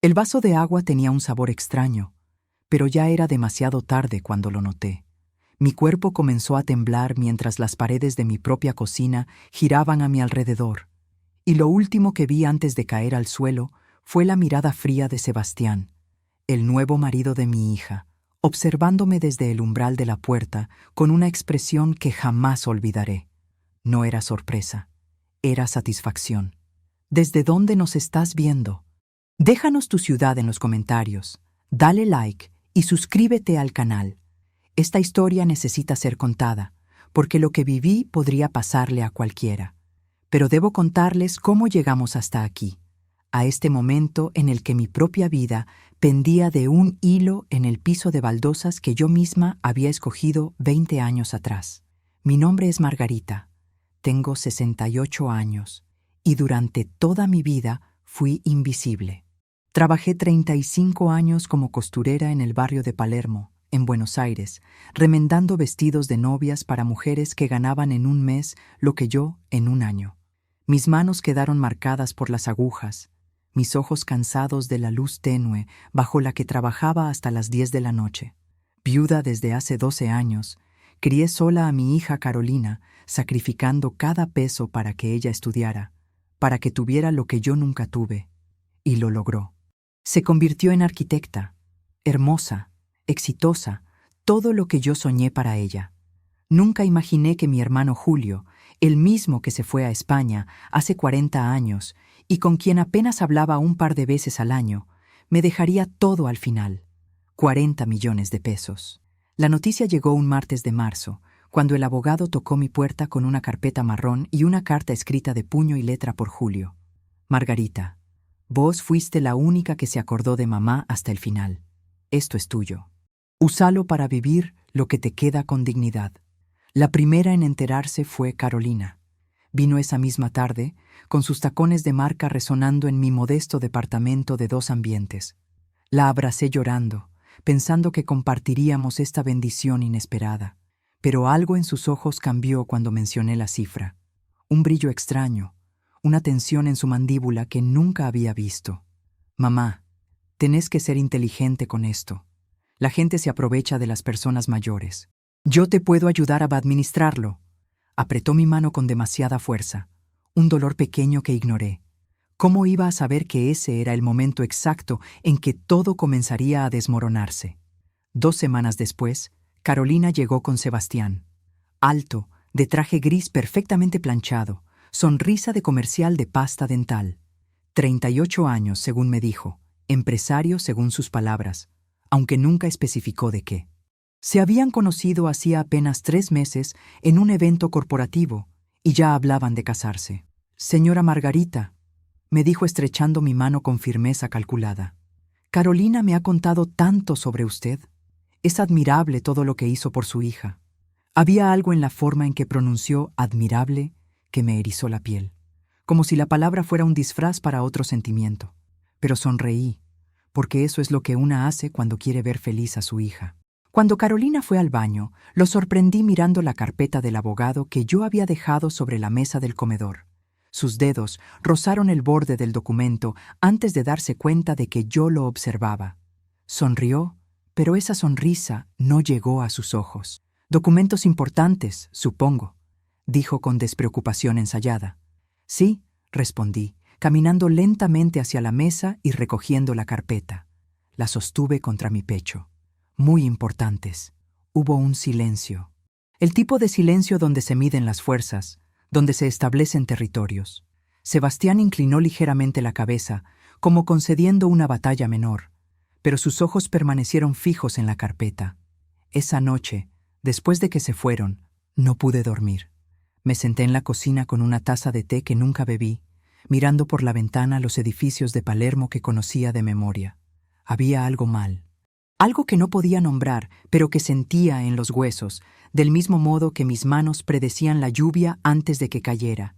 El vaso de agua tenía un sabor extraño, pero ya era demasiado tarde cuando lo noté. Mi cuerpo comenzó a temblar mientras las paredes de mi propia cocina giraban a mi alrededor, y lo último que vi antes de caer al suelo fue la mirada fría de Sebastián, el nuevo marido de mi hija, observándome desde el umbral de la puerta con una expresión que jamás olvidaré. No era sorpresa, era satisfacción. ¿Desde dónde nos estás viendo? Déjanos tu ciudad en los comentarios, dale like y suscríbete al canal. Esta historia necesita ser contada, porque lo que viví podría pasarle a cualquiera. Pero debo contarles cómo llegamos hasta aquí, a este momento en el que mi propia vida pendía de un hilo en el piso de baldosas que yo misma había escogido 20 años atrás. Mi nombre es Margarita, tengo 68 años y durante toda mi vida fui invisible. Trabajé 35 años como costurera en el barrio de Palermo, en Buenos Aires, remendando vestidos de novias para mujeres que ganaban en un mes lo que yo en un año. Mis manos quedaron marcadas por las agujas, mis ojos cansados de la luz tenue bajo la que trabajaba hasta las 10 de la noche. Viuda desde hace 12 años, crié sola a mi hija Carolina, sacrificando cada peso para que ella estudiara, para que tuviera lo que yo nunca tuve, y lo logró. Se convirtió en arquitecta, hermosa, exitosa, todo lo que yo soñé para ella. Nunca imaginé que mi hermano Julio, el mismo que se fue a España hace 40 años y con quien apenas hablaba un par de veces al año, me dejaría todo al final, 40 millones de pesos. La noticia llegó un martes de marzo, cuando el abogado tocó mi puerta con una carpeta marrón y una carta escrita de puño y letra por Julio. Margarita, vos fuiste la única que se acordó de mamá hasta el final. Esto es tuyo. Úsalo para vivir lo que te queda con dignidad. La primera en enterarse fue Carolina. Vino esa misma tarde, con sus tacones de marca resonando en mi modesto departamento de 2 ambientes. La abracé llorando, pensando que compartiríamos esta bendición inesperada. Pero algo en sus ojos cambió cuando mencioné la cifra. Un brillo extraño, una tensión en su mandíbula que nunca había visto. Mamá, tenés que ser inteligente con esto. La gente se aprovecha de las personas mayores. Yo te puedo ayudar a administrarlo. Apretó mi mano con demasiada fuerza. Un dolor pequeño que ignoré. ¿Cómo iba a saber que ese era el momento exacto en que todo comenzaría a desmoronarse? 2 semanas después, Carolina llegó con Sebastián. Alto, de traje gris perfectamente planchado, sonrisa de comercial de pasta dental. 38 años, según me dijo, empresario según sus palabras, aunque nunca especificó de qué. Se habían conocido hacía apenas 3 meses en un evento corporativo y ya hablaban de casarse. Señora Margarita, me dijo estrechando mi mano con firmeza calculada. Carolina me ha contado tanto sobre usted. Es admirable todo lo que hizo por su hija. Había algo en la forma en que pronunció admirable que me erizó la piel, como si la palabra fuera un disfraz para otro sentimiento. Pero sonreí, porque eso es lo que una hace cuando quiere ver feliz a su hija. Cuando Carolina fue al baño, lo sorprendí mirando la carpeta del abogado que yo había dejado sobre la mesa del comedor. Sus dedos rozaron el borde del documento antes de darse cuenta de que yo lo observaba. Sonrió, pero esa sonrisa no llegó a sus ojos. Documentos importantes, supongo, dijo con despreocupación ensayada. Sí, respondí, caminando lentamente hacia la mesa y recogiendo la carpeta. La sostuve contra mi pecho. Muy importantes. Hubo un silencio. El tipo de silencio donde se miden las fuerzas, donde se establecen territorios. Sebastián inclinó ligeramente la cabeza, como concediendo una batalla menor, pero sus ojos permanecieron fijos en la carpeta. Esa noche, después de que se fueron, no pude dormir. Me senté en la cocina con una taza de té que nunca bebí, mirando por la ventana los edificios de Palermo que conocía de memoria. Había algo mal. Algo que no podía nombrar, pero que sentía en los huesos, del mismo modo que mis manos predecían la lluvia antes de que cayera.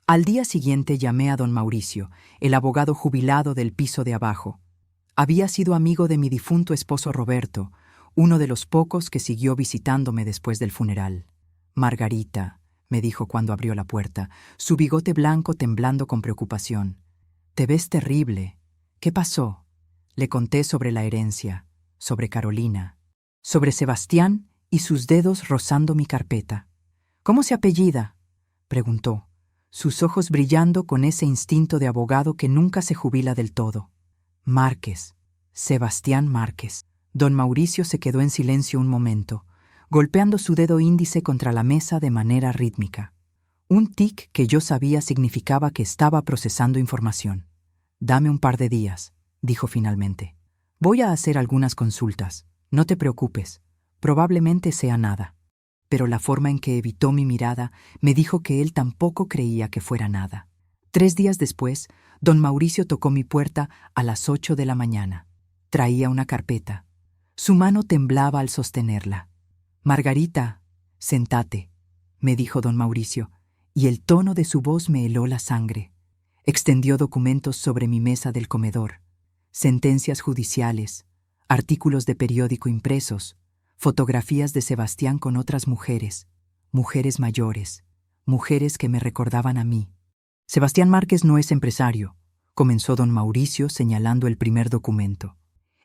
Al día siguiente llamé a don Mauricio, el abogado jubilado del piso de abajo. Había sido amigo de mi difunto esposo Roberto, uno de los pocos que siguió visitándome después del funeral. Margarita, me dijo cuando abrió la puerta, su bigote blanco temblando con preocupación. Te ves terrible. ¿Qué pasó? Le conté sobre la herencia, sobre Carolina, sobre Sebastián y sus dedos rozando mi carpeta. «¿Cómo se apellida?», preguntó, sus ojos brillando con ese instinto de abogado que nunca se jubila del todo. «Márquez, Sebastián Márquez». Don Mauricio se quedó en silencio un momento, golpeando su dedo índice contra la mesa de manera rítmica. Un tic que yo sabía significaba que estaba procesando información. «Dame un par de días», dijo finalmente. «Voy a hacer algunas consultas. No te preocupes. Probablemente sea nada». Pero la forma en que evitó mi mirada me dijo que él tampoco creía que fuera nada. 3 días después, don Mauricio tocó mi puerta a las 8 de la mañana. Traía una carpeta. Su mano temblaba al sostenerla. «Margarita, sentate», me dijo don Mauricio, y el tono de su voz me heló la sangre. Extendió documentos sobre mi mesa del comedor, sentencias judiciales, artículos de periódico impresos, fotografías de Sebastián con otras mujeres, mujeres mayores, mujeres que me recordaban a mí. «Sebastián Márquez no es empresario», comenzó don Mauricio señalando el primer documento.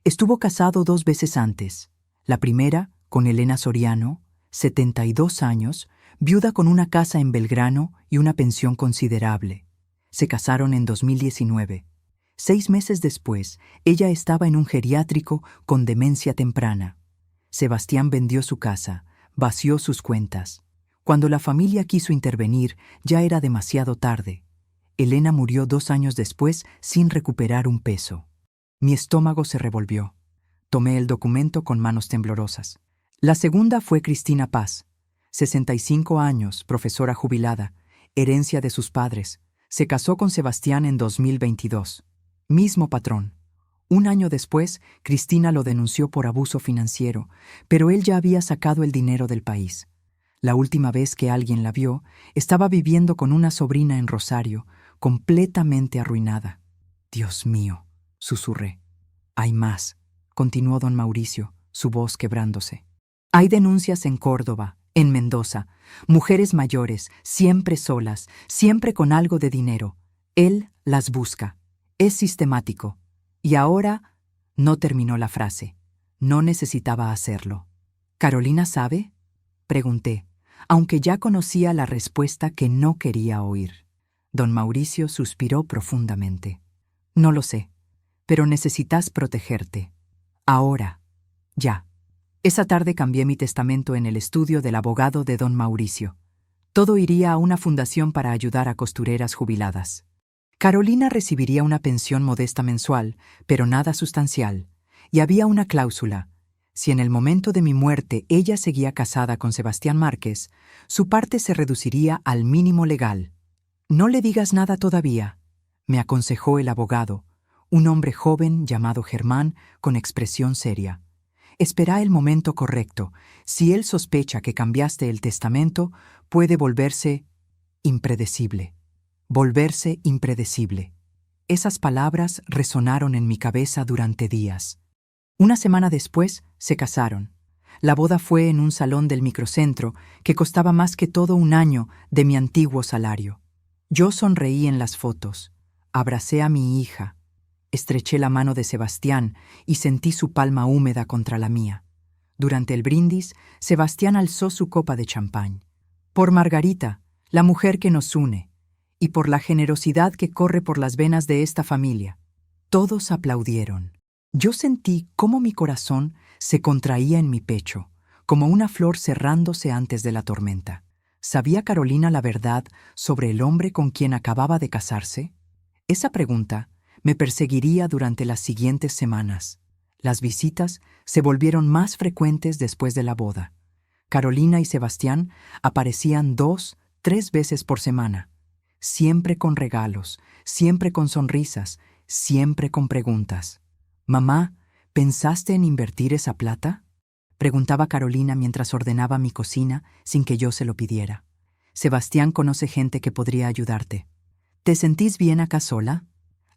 «Estuvo casado 2 veces antes. La primera, con Elena Soriano, 72 años, viuda con una casa en Belgrano y una pensión considerable. Se casaron en 2019. 6 meses después, ella estaba en un geriátrico con demencia temprana. Sebastián vendió su casa, vació sus cuentas. Cuando la familia quiso intervenir, ya era demasiado tarde. Elena murió 2 años después sin recuperar un peso». Mi estómago se revolvió. Tomé el documento con manos temblorosas. La segunda fue Cristina Paz, 65 años, profesora jubilada, herencia de sus padres. Se casó con Sebastián en 2022. Mismo patrón. 1 año después, Cristina lo denunció por abuso financiero, pero él ya había sacado el dinero del país. La última vez que alguien la vio, estaba viviendo con una sobrina en Rosario, completamente arruinada. «Dios mío», susurré. «Hay más», continuó don Mauricio, su voz quebrándose. «Hay denuncias en Córdoba, en Mendoza, mujeres mayores, siempre solas, siempre con algo de dinero. Él las busca. Es sistemático. Y ahora…» No terminó la frase. No necesitaba hacerlo. «¿Carolina sabe?», pregunté, aunque ya conocía la respuesta que no quería oír. Don Mauricio suspiró profundamente. «No lo sé, pero necesitas protegerte. Ahora. Ya». Esa tarde cambié mi testamento en el estudio del abogado de don Mauricio. Todo iría a una fundación para ayudar a costureras jubiladas. Carolina recibiría una pensión modesta mensual, pero nada sustancial, y había una cláusula. Si en el momento de mi muerte ella seguía casada con Sebastián Márquez, su parte se reduciría al mínimo legal. «No le digas nada todavía», me aconsejó el abogado, un hombre joven llamado Germán con expresión seria. «Espera el momento correcto. Si él sospecha que cambiaste el testamento, puede volverse impredecible. Volverse impredecible». Esas palabras resonaron en mi cabeza durante días. 1 semana después, se casaron. La boda fue en un salón del microcentro que costaba más que todo 1 año de mi antiguo salario. Yo sonreí en las fotos, abracé a mi hija, estreché la mano de Sebastián y sentí su palma húmeda contra la mía. Durante el brindis, Sebastián alzó su copa de champán. «Por Margarita, la mujer que nos une, y por la generosidad que corre por las venas de esta familia». Todos aplaudieron. Yo sentí cómo mi corazón se contraía en mi pecho, como una flor cerrándose antes de la tormenta. ¿Sabía Carolina la verdad sobre el hombre con quien acababa de casarse? Esa pregunta me perseguiría durante las siguientes semanas. Las visitas se volvieron más frecuentes después de la boda. Carolina y Sebastián aparecían 2, 3 veces por semana, siempre con regalos, siempre con sonrisas, siempre con preguntas. «Mamá, ¿pensaste en invertir esa plata?», preguntaba Carolina mientras ordenaba mi cocina sin que yo se lo pidiera. «Sebastián conoce gente que podría ayudarte». «¿Te sentís bien acá sola?»,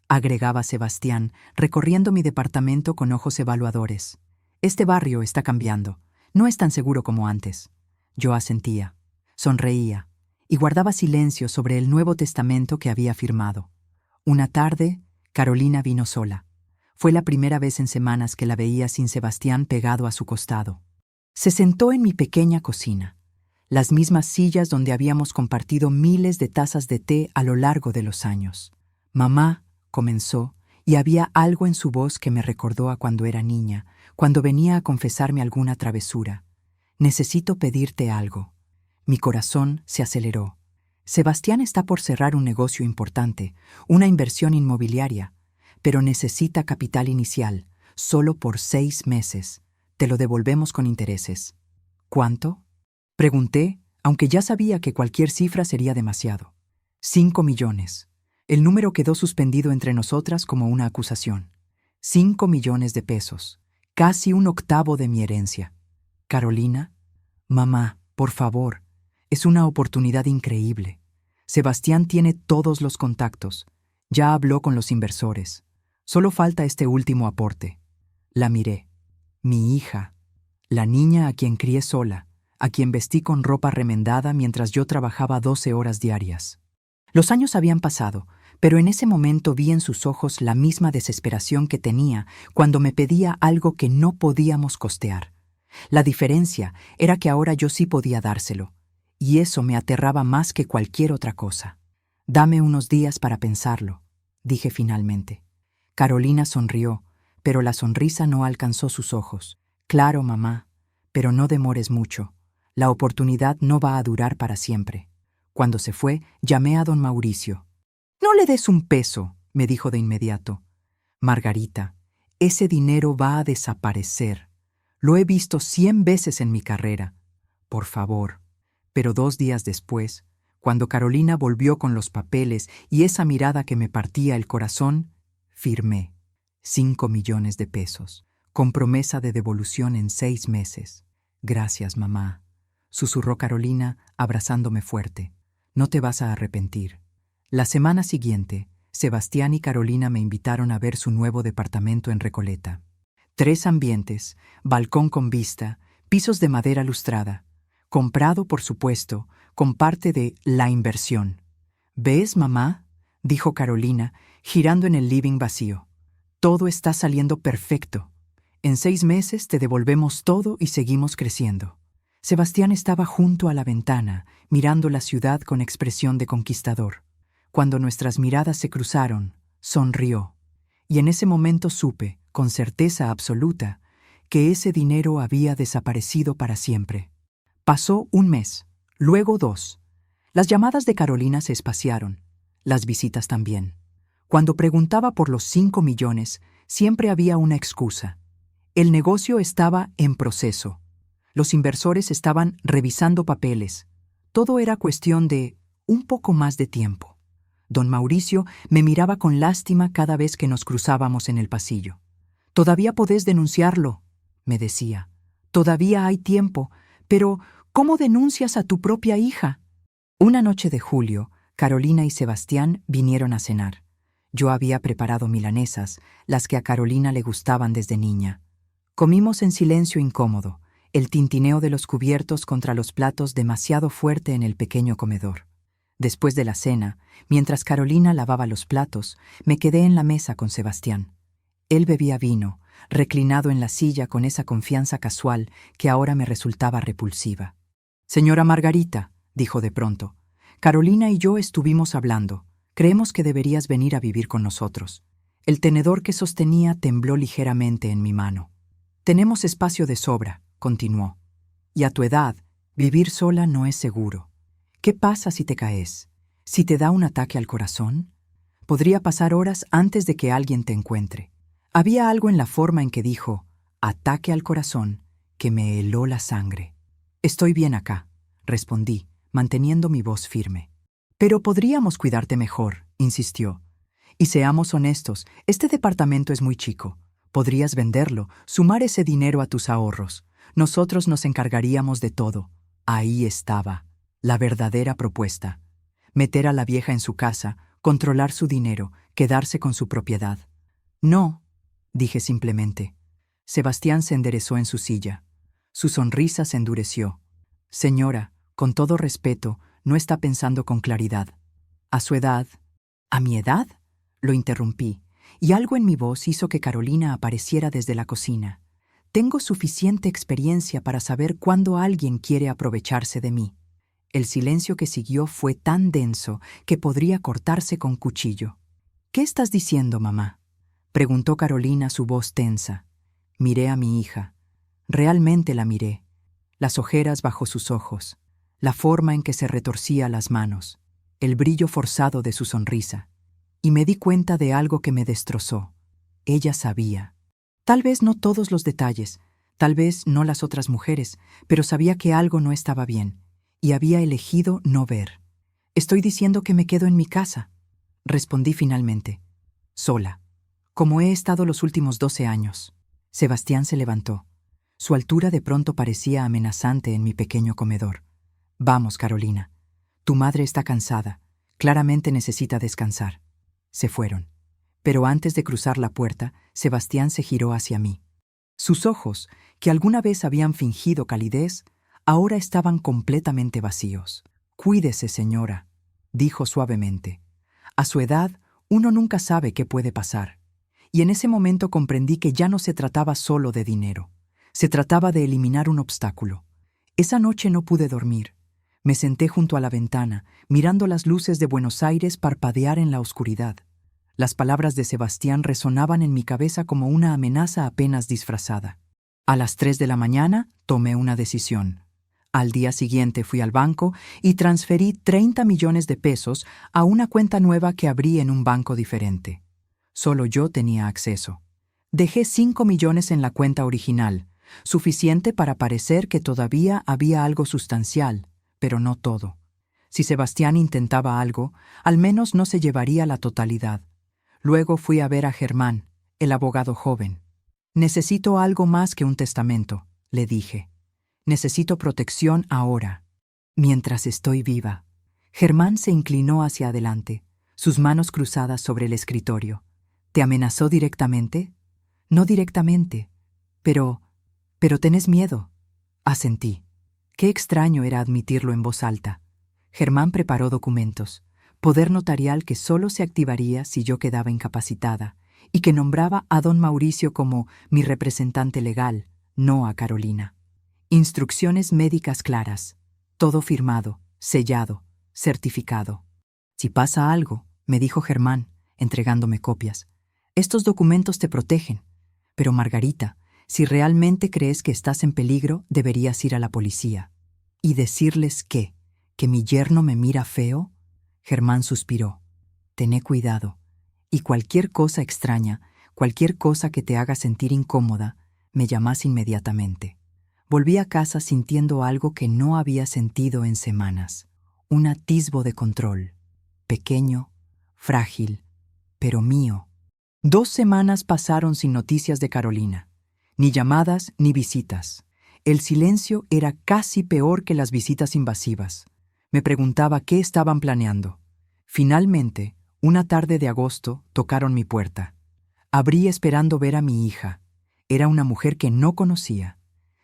agregaba Sebastián, recorriendo mi departamento con ojos evaluadores. «Este barrio está cambiando. No es tan seguro como antes». Yo asentía, sonreía y guardaba silencio sobre el Nuevo Testamento que había firmado. Una tarde, Carolina vino sola. Fue la primera vez en semanas que la veía sin Sebastián pegado a su costado. Se sentó en mi pequeña cocina, las mismas sillas donde habíamos compartido miles de tazas de té a lo largo de los años. Mamá, comenzó, y había algo en su voz que me recordó a cuando era niña, cuando venía a confesarme alguna travesura. Necesito pedirte algo. Mi corazón se aceleró. Sebastián está por cerrar un negocio importante, una inversión inmobiliaria, pero necesita capital inicial, solo por 6 meses. Te lo devolvemos con intereses. ¿Cuánto? Pregunté, aunque ya sabía que cualquier cifra sería demasiado. 5 millones. El número quedó suspendido entre nosotras como una acusación. 5 millones de pesos. Casi un octavo de mi herencia. Carolina, mamá, por favor, es una oportunidad increíble. Sebastián tiene todos los contactos. Ya habló con los inversores. Solo falta este último aporte. La miré. Mi hija, la niña a quien crié sola, a quien vestí con ropa remendada mientras yo trabajaba 12 horas diarias. Los años habían pasado, pero en ese momento vi en sus ojos la misma desesperación que tenía cuando me pedía algo que no podíamos costear. La diferencia era que ahora yo sí podía dárselo, y eso me aterraba más que cualquier otra cosa. Dame unos días para pensarlo, dije finalmente. Carolina sonrió, pero la sonrisa no alcanzó sus ojos. Claro, mamá, pero no demores mucho. La oportunidad no va a durar para siempre. Cuando se fue, llamé a don Mauricio. No le des un peso, me dijo de inmediato. Margarita, ese dinero va a desaparecer. Lo he visto 100 veces en mi carrera. Por favor. Pero 2 días después, cuando Carolina volvió con los papeles y esa mirada que me partía el corazón, firmé 5 millones de pesos, con promesa de devolución en 6 meses. Gracias, mamá, susurró Carolina, abrazándome fuerte. No te vas a arrepentir. La semana siguiente, Sebastián y Carolina me invitaron a ver su nuevo departamento en Recoleta. 3 ambientes, balcón con vista, pisos de madera lustrada. Comprado, por supuesto, con parte de la inversión. ¿Ves, mamá?, dijo Carolina, girando en el living vacío. Todo está saliendo perfecto. En 6 meses te devolvemos todo y seguimos creciendo. Sebastián estaba junto a la ventana, mirando la ciudad con expresión de conquistador. Cuando nuestras miradas se cruzaron, sonrió. Y en ese momento supe, con certeza absoluta, que ese dinero había desaparecido para siempre. Pasó 1 mes, luego 2. Las llamadas de Carolina se espaciaron, las visitas también. Cuando preguntaba por los 5 millones, siempre había una excusa. El negocio estaba en proceso. Los inversores estaban revisando papeles. Todo era cuestión de un poco más de tiempo. Don Mauricio me miraba con lástima cada vez que nos cruzábamos en el pasillo. «Todavía podés denunciarlo», me decía. «Todavía hay tiempo, pero ¿cómo denuncias a tu propia hija?» Una noche de julio, Carolina y Sebastián vinieron a cenar. Yo había preparado milanesas, las que a Carolina le gustaban desde niña. Comimos en silencio incómodo, el tintineo de los cubiertos contra los platos demasiado fuerte en el pequeño comedor. Después de la cena, mientras Carolina lavaba los platos, me quedé en la mesa con Sebastián. Él bebía vino, reclinado en la silla con esa confianza casual que ahora me resultaba repulsiva. «Señora Margarita», dijo de pronto, «Carolina y yo estuvimos hablando. Creemos que deberías venir a vivir con nosotros». El tenedor que sostenía tembló ligeramente en mi mano. «Tenemos espacio de sobra», continuó. «Y a tu edad, vivir sola no es seguro. ¿Qué pasa si te caes? ¿Si te da un ataque al corazón? Podría pasar horas antes de que alguien te encuentre». Había algo en la forma en que dijo «ataque al corazón» que me heló la sangre. «Estoy bien acá», respondí, manteniendo mi voz firme. «Pero podríamos cuidarte mejor», insistió. «Y seamos honestos, este departamento es muy chico. Podrías venderlo, sumar ese dinero a tus ahorros. Nosotros nos encargaríamos de todo». Ahí estaba, la verdadera propuesta. Meter a la vieja en su casa, controlar su dinero, quedarse con su propiedad. «No», dije simplemente. Sebastián se enderezó en su silla. Su sonrisa se endureció. «Señora, con todo respeto, no está pensando con claridad. A su edad». «¿A mi edad?», lo interrumpí, y algo en mi voz hizo que Carolina apareciera desde la cocina. Tengo suficiente experiencia para saber cuándo alguien quiere aprovecharse de mí. El silencio que siguió fue tan denso que podría cortarse con cuchillo. «¿Qué estás diciendo, mamá?», preguntó Carolina, su voz tensa. Miré a mi hija. Realmente la miré. Las ojeras bajo sus ojos, la forma en que se retorcía las manos, el brillo forzado de su sonrisa. Y me di cuenta de algo que me destrozó. Ella sabía. Tal vez no todos los detalles, tal vez no las otras mujeres, pero sabía que algo no estaba bien, y había elegido no ver. «Estoy diciendo que me quedo en mi casa», respondí finalmente. «Sola, como he estado los últimos 12 años». Sebastián se levantó. Su altura de pronto parecía amenazante en mi pequeño comedor. «Vamos, Carolina. Tu madre está cansada. Claramente necesita descansar». Se fueron. Pero antes de cruzar la puerta, Sebastián se giró hacia mí. Sus ojos, que alguna vez habían fingido calidez, ahora estaban completamente vacíos. «Cuídese, señora», dijo suavemente. A su edad, uno nunca sabe qué puede pasar. Y en ese momento comprendí que ya no se trataba solo de dinero. Se trataba de eliminar un obstáculo. Esa noche no pude dormir. Me senté junto a la ventana, mirando las luces de Buenos Aires parpadear en la oscuridad. Las palabras de Sebastián resonaban en mi cabeza como una amenaza apenas disfrazada. A las 3 de la mañana tomé una decisión. Al día siguiente fui al banco y transferí 30 millones de pesos a una cuenta nueva que abrí en un banco diferente. Solo yo tenía acceso. Dejé 5 millones en la cuenta original, suficiente para parecer que todavía había algo sustancial, pero no todo. Si Sebastián intentaba algo, al menos no se llevaría la totalidad. Luego fui a ver a Germán, el abogado joven. «Necesito algo más que un testamento», le dije. «Necesito protección ahora, mientras estoy viva». Germán se inclinó hacia adelante, sus manos cruzadas sobre el escritorio. «¿Te amenazó directamente?» «No directamente, pero tenés miedo». Asentí. Qué extraño era admitirlo en voz alta. Germán preparó documentos, poder notarial que solo se activaría si yo quedaba incapacitada, y que nombraba a don Mauricio como mi representante legal, no a Carolina. Instrucciones médicas claras, todo firmado, sellado, certificado. «Si pasa algo», me dijo Germán, entregándome copias, «estos documentos te protegen. Pero Margarita, si realmente crees que estás en peligro, deberías ir a la policía». «¿Y decirles qué? ¿Que mi yerno me mira feo?». Germán suspiró. «Tené cuidado. Y cualquier cosa extraña, cualquier cosa que te haga sentir incómoda, me llamás inmediatamente». Volví a casa sintiendo algo que no había sentido en semanas. Un atisbo de control. Pequeño, frágil, pero mío. 2 semanas pasaron sin noticias de Carolina. Ni llamadas ni visitas. El silencio era casi peor que las visitas invasivas. Me preguntaba qué estaban planeando. Finalmente, una tarde de agosto, tocaron mi puerta. Abrí esperando ver a mi hija. Era una mujer que no conocía.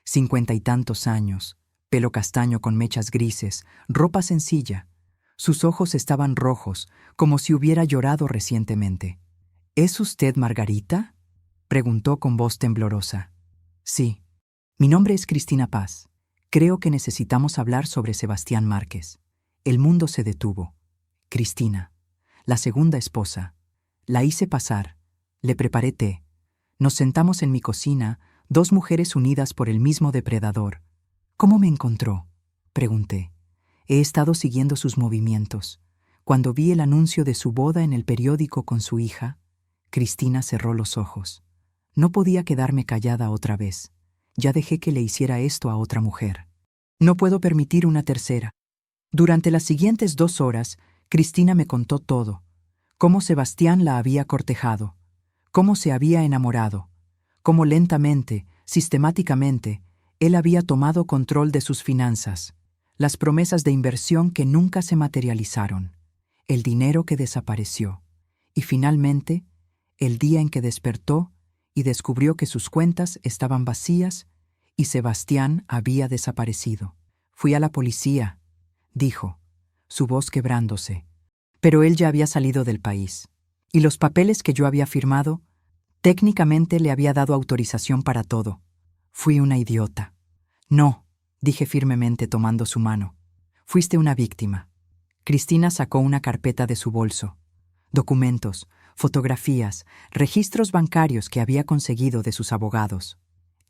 50 y tantos años, pelo castaño con mechas grises, ropa sencilla. Sus ojos estaban rojos, como si hubiera llorado recientemente. «¿Es usted Margarita?», preguntó con voz temblorosa. «Sí. Mi nombre es Cristina Paz. Creo que necesitamos hablar sobre Sebastián Márquez». El mundo se detuvo. Cristina, la segunda esposa. La hice pasar. Le preparé té. Nos sentamos en mi cocina, 2 mujeres unidas por el mismo depredador. «¿Cómo me encontró?», pregunté. He estado siguiendo sus movimientos. Cuando vi el anuncio de su boda en el periódico con su hija, Cristina cerró los ojos. No podía quedarme callada otra vez. Ya dejé que le hiciera esto a otra mujer. No puedo permitir una tercera. Durante las siguientes 2 horas, Cristina me contó todo. Cómo Sebastián la había cortejado, cómo se había enamorado, cómo lentamente, sistemáticamente, él había tomado control de sus finanzas, las promesas de inversión que nunca se materializaron, el dinero que desapareció, y finalmente, el día en que despertó y descubrió que sus cuentas estaban vacías y Sebastián había desaparecido. «Fui a la policía», dijo, su voz quebrándose. Pero él ya había salido del país. Y los papeles que yo había firmado, técnicamente le había dado autorización para todo. Fui una idiota. No, dije firmemente tomando su mano. Fuiste una víctima. Cristina sacó una carpeta de su bolso. Documentos, fotografías, registros bancarios que había conseguido de sus abogados.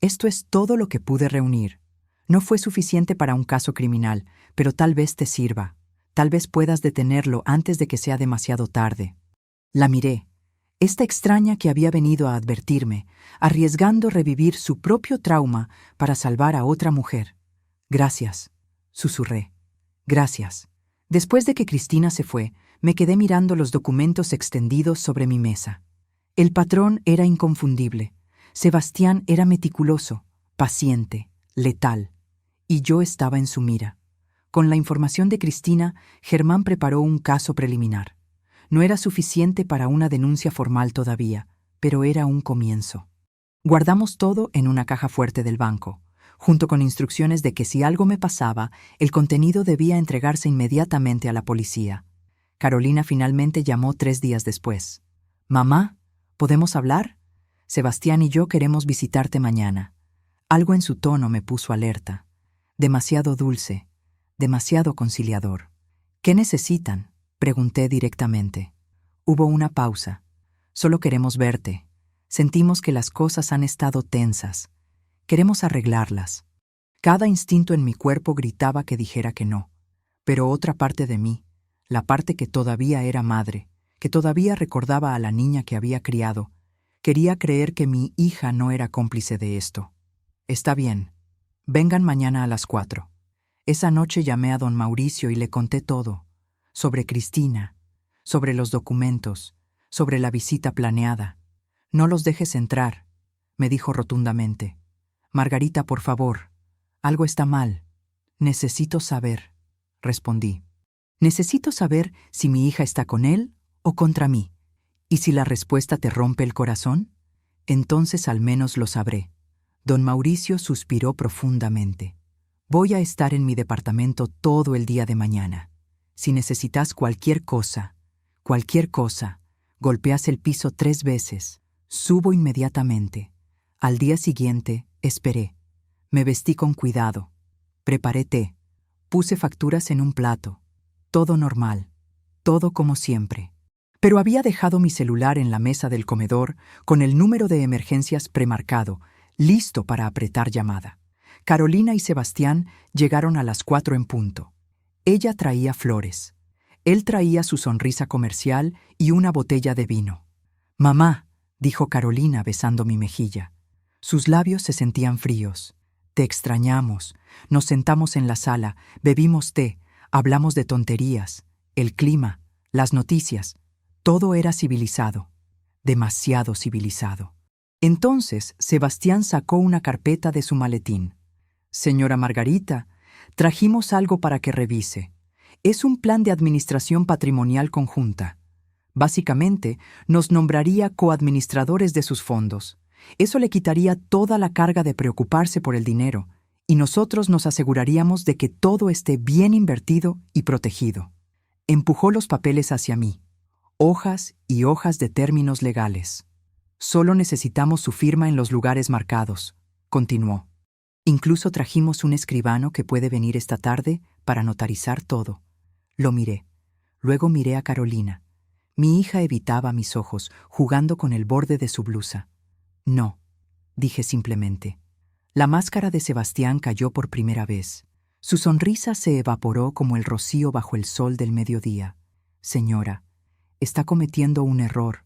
Esto es todo lo que pude reunir. No fue suficiente para un caso criminal, pero tal vez te sirva. Tal vez puedas detenerlo antes de que sea demasiado tarde. La miré. Esta extraña que había venido a advertirme, arriesgando revivir su propio trauma para salvar a otra mujer. Gracias, susurré. Gracias. Después de que Cristina se fue, me quedé mirando los documentos extendidos sobre mi mesa. El patrón era inconfundible. Sebastián era meticuloso, paciente, letal. Y yo estaba en su mira. Con la información de Cristina, Germán preparó un caso preliminar. No era suficiente para una denuncia formal todavía, pero era un comienzo. Guardamos todo en una caja fuerte del banco, junto con instrucciones de que si algo me pasaba, el contenido debía entregarse inmediatamente a la policía. Carolina finalmente llamó 3 días después. «Mamá, ¿podemos hablar? Sebastián y yo queremos visitarte mañana». Algo en su tono me puso alerta. Demasiado dulce, demasiado conciliador. «¿Qué necesitan?», pregunté directamente. Hubo una pausa. «Solo queremos verte. Sentimos que las cosas han estado tensas. Queremos arreglarlas». Cada instinto en mi cuerpo gritaba que dijera que no. Pero otra parte de mí, la parte que todavía era madre, que todavía recordaba a la niña que había criado, quería creer que mi hija no era cómplice de esto. «Está bien. Vengan mañana a las 4». Esa noche llamé a don Mauricio y le conté todo. Sobre Cristina, sobre los documentos, sobre la visita planeada. «No los dejes entrar», me dijo rotundamente. «Margarita, por favor. Algo está mal. Necesito saber», respondí. «Necesito saber si mi hija está con él o contra mí. ¿Y si la respuesta te rompe el corazón? Entonces al menos lo sabré». Don Mauricio suspiró profundamente. «Voy a estar en mi departamento todo el día de mañana. Si necesitas cualquier cosa, golpeas el piso 3 veces. Subo inmediatamente». Al día siguiente, esperé. Me vestí con cuidado. Preparé té. Puse facturas en un plato. Todo normal. Todo como siempre. Pero había dejado mi celular en la mesa del comedor con el número de emergencias premarcado, listo para apretar llamada. Carolina y Sebastián llegaron a las 4 en punto. Ella traía flores. Él traía su sonrisa comercial y una botella de vino. «Mamá», dijo Carolina besando mi mejilla. Sus labios se sentían fríos. «Te extrañamos». Nos sentamos en la sala, bebimos té, hablamos de tonterías, el clima, las noticias. Todo era civilizado. Demasiado civilizado. Entonces Sebastián sacó una carpeta de su maletín. «Señora Margarita, trajimos algo para que revise. Es un plan de administración patrimonial conjunta. Básicamente, nos nombraría coadministradores de sus fondos. Eso le quitaría toda la carga de preocuparse por el dinero, y nosotros nos aseguraríamos de que todo esté bien invertido y protegido». Empujó los papeles hacia mí. Hojas y hojas de términos legales. «Solo necesitamos su firma en los lugares marcados», continuó. «Incluso trajimos un escribano que puede venir esta tarde para notarizar todo». Lo miré. Luego miré a Carolina. Mi hija evitaba mis ojos, jugando con el borde de su blusa. «No», dije simplemente. La máscara de Sebastián cayó por primera vez. Su sonrisa se evaporó como el rocío bajo el sol del mediodía. «Señora, está cometiendo un error.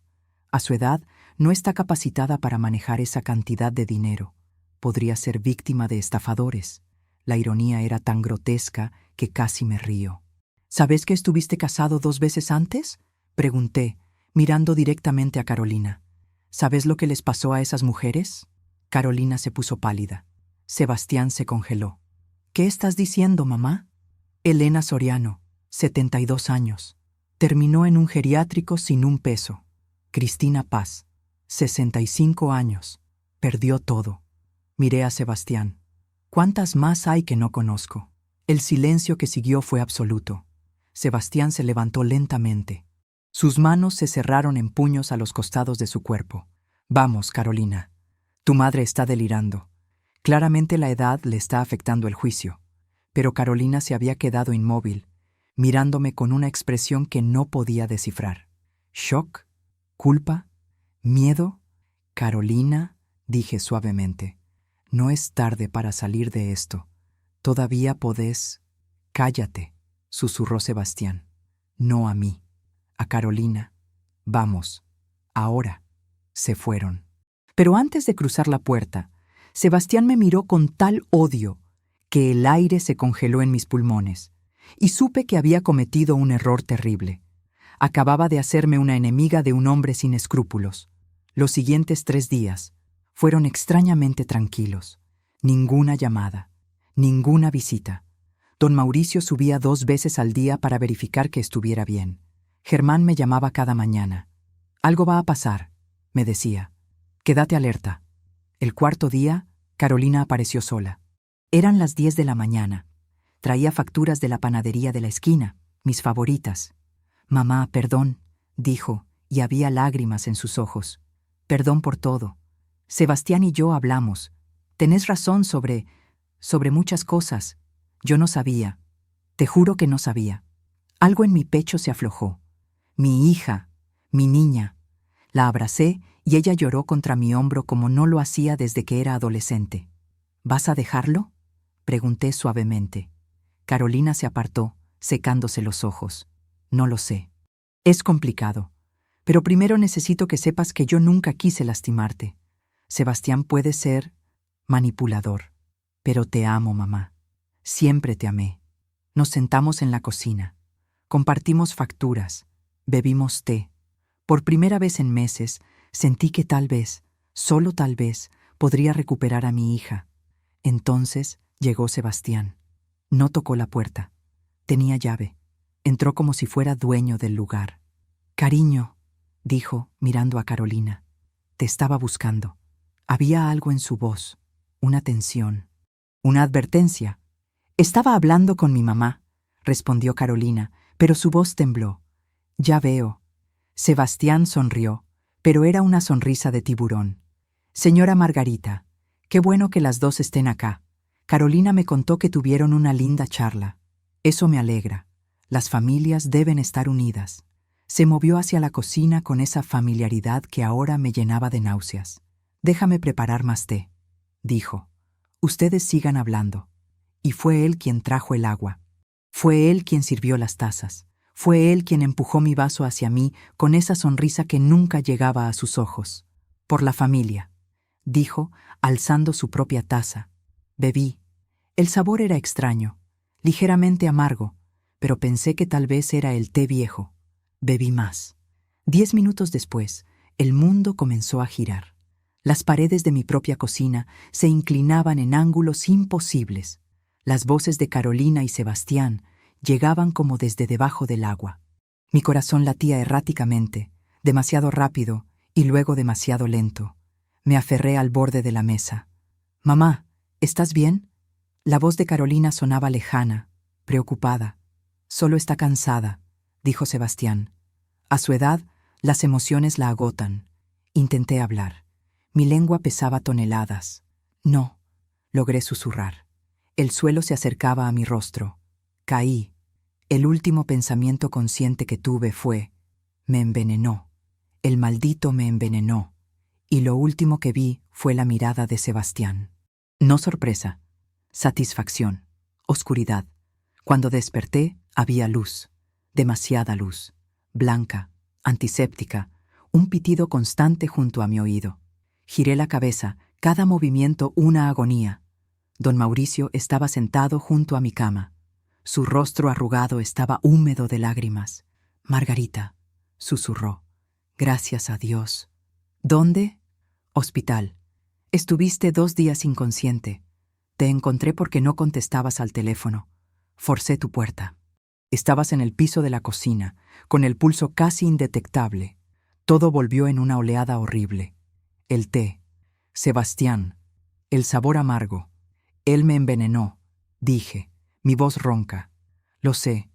A su edad, no está capacitada para manejar esa cantidad de dinero. Podría ser víctima de estafadores». La ironía era tan grotesca que casi me río. «¿Sabes que estuviste casado 2 veces antes?», pregunté, mirando directamente a Carolina. «¿Sabes lo que les pasó a esas mujeres?». Carolina se puso pálida. Sebastián se congeló. «¿Qué estás diciendo, mamá?». «Elena Soriano, 72 años. Terminó en un geriátrico sin un peso. Cristina Paz, 65 años. Perdió todo». Miré a Sebastián. «¿Cuántas más hay que no conozco?». El silencio que siguió fue absoluto. Sebastián se levantó lentamente. Sus manos se cerraron en puños a los costados de su cuerpo. Vamos, Carolina. Tu madre está delirando. Claramente la edad le está afectando el juicio. Pero Carolina se había quedado inmóvil, mirándome con una expresión que no podía descifrar. ¿Shock? ¿Culpa? ¿Miedo? Carolina, dije suavemente, no es tarde para salir de esto. Todavía podés. Cállate, susurró Sebastián. No a mí, a Carolina. Vamos, ahora. Se fueron. Pero antes de cruzar la puerta, Sebastián me miró con tal odio que el aire se congeló en mis pulmones, y supe que había cometido un error terrible. Acababa de hacerme una enemiga de un hombre sin escrúpulos. Los siguientes 3 días fueron extrañamente tranquilos. Ninguna llamada, ninguna visita. Don Mauricio subía 2 veces al día para verificar que estuviera bien. Germán me llamaba cada mañana. Algo va a pasar, me decía. Quédate alerta. El 4.º día, Carolina apareció sola. Eran las 10 de la mañana. Traía facturas de la panadería de la esquina, mis favoritas. Mamá, perdón, dijo, y había lágrimas en sus ojos. Perdón por todo. Sebastián y yo hablamos. Tenés razón sobre muchas cosas. Yo no sabía. Te juro que no sabía. Algo en mi pecho se aflojó. Mi hija, mi niña. La abracé y ella lloró contra mi hombro como no lo hacía desde que era adolescente. ¿Vas a dejarlo?, pregunté suavemente. Carolina se apartó, secándose los ojos. No lo sé. Es complicado. Pero primero necesito que sepas que yo nunca quise lastimarte. Sebastián puede ser manipulador. Pero te amo, mamá. Siempre te amé. Nos sentamos en la cocina. Compartimos facturas. Bebimos té. Por primera vez en meses, sentí que tal vez, solo tal vez, podría recuperar a mi hija. Entonces llegó Sebastián. No tocó la puerta. Tenía llave. Entró como si fuera dueño del lugar. Cariño, dijo, mirando a Carolina. Te estaba buscando. Había algo en su voz, una tensión, una advertencia. Estaba hablando con mi mamá, respondió Carolina, pero su voz tembló. Ya veo. Sebastián sonrió, pero era una sonrisa de tiburón. Señora Margarita, qué bueno que las dos estén acá. Carolina me contó que tuvieron una linda charla. Eso me alegra. Las familias deben estar unidas. Se movió hacia la cocina con esa familiaridad que ahora me llenaba de náuseas. Déjame preparar más té, dijo. Ustedes sigan hablando. Y fue él quien trajo el agua. Fue él quien sirvió las tazas. Fue él quien empujó mi vaso hacia mí con esa sonrisa que nunca llegaba a sus ojos. Por la familia, dijo, alzando su propia taza. Bebí. El sabor era extraño, ligeramente amargo, pero pensé que tal vez era el té viejo. Bebí más. 10 minutos después, el mundo comenzó a girar. Las paredes de mi propia cocina se inclinaban en ángulos imposibles. Las voces de Carolina y Sebastián llegaban como desde debajo del agua. Mi corazón latía erráticamente, demasiado rápido y luego demasiado lento. Me aferré al borde de la mesa. «Mamá, ¿estás bien?» La voz de Carolina sonaba lejana, preocupada. «Solo está cansada», dijo Sebastián. A su edad, las emociones la agotan. Intenté hablar. Mi lengua pesaba toneladas. «No», logré susurrar. El suelo se acercaba a mi rostro. Caí. El último pensamiento consciente que tuve fue: me envenenó. El maldito me envenenó. Y lo último que vi fue la mirada de Sebastián. No sorpresa, satisfacción, oscuridad. Cuando desperté, había luz, demasiada luz, blanca, antiséptica, un pitido constante junto a mi oído. Giré la cabeza, cada movimiento una agonía. Don Mauricio estaba sentado junto a mi cama. Su rostro arrugado estaba húmedo de lágrimas. «Margarita», susurró. «Gracias a Dios». «¿Dónde?» «Hospital. Estuviste 2 días inconsciente. Te encontré porque no contestabas al teléfono. Forcé tu puerta. Estabas en el piso de la cocina, con el pulso casi indetectable. Todo volvió en una oleada horrible. El té. Sebastián. El sabor amargo. Él me envenenó», dije, mi voz ronca. «Lo sé.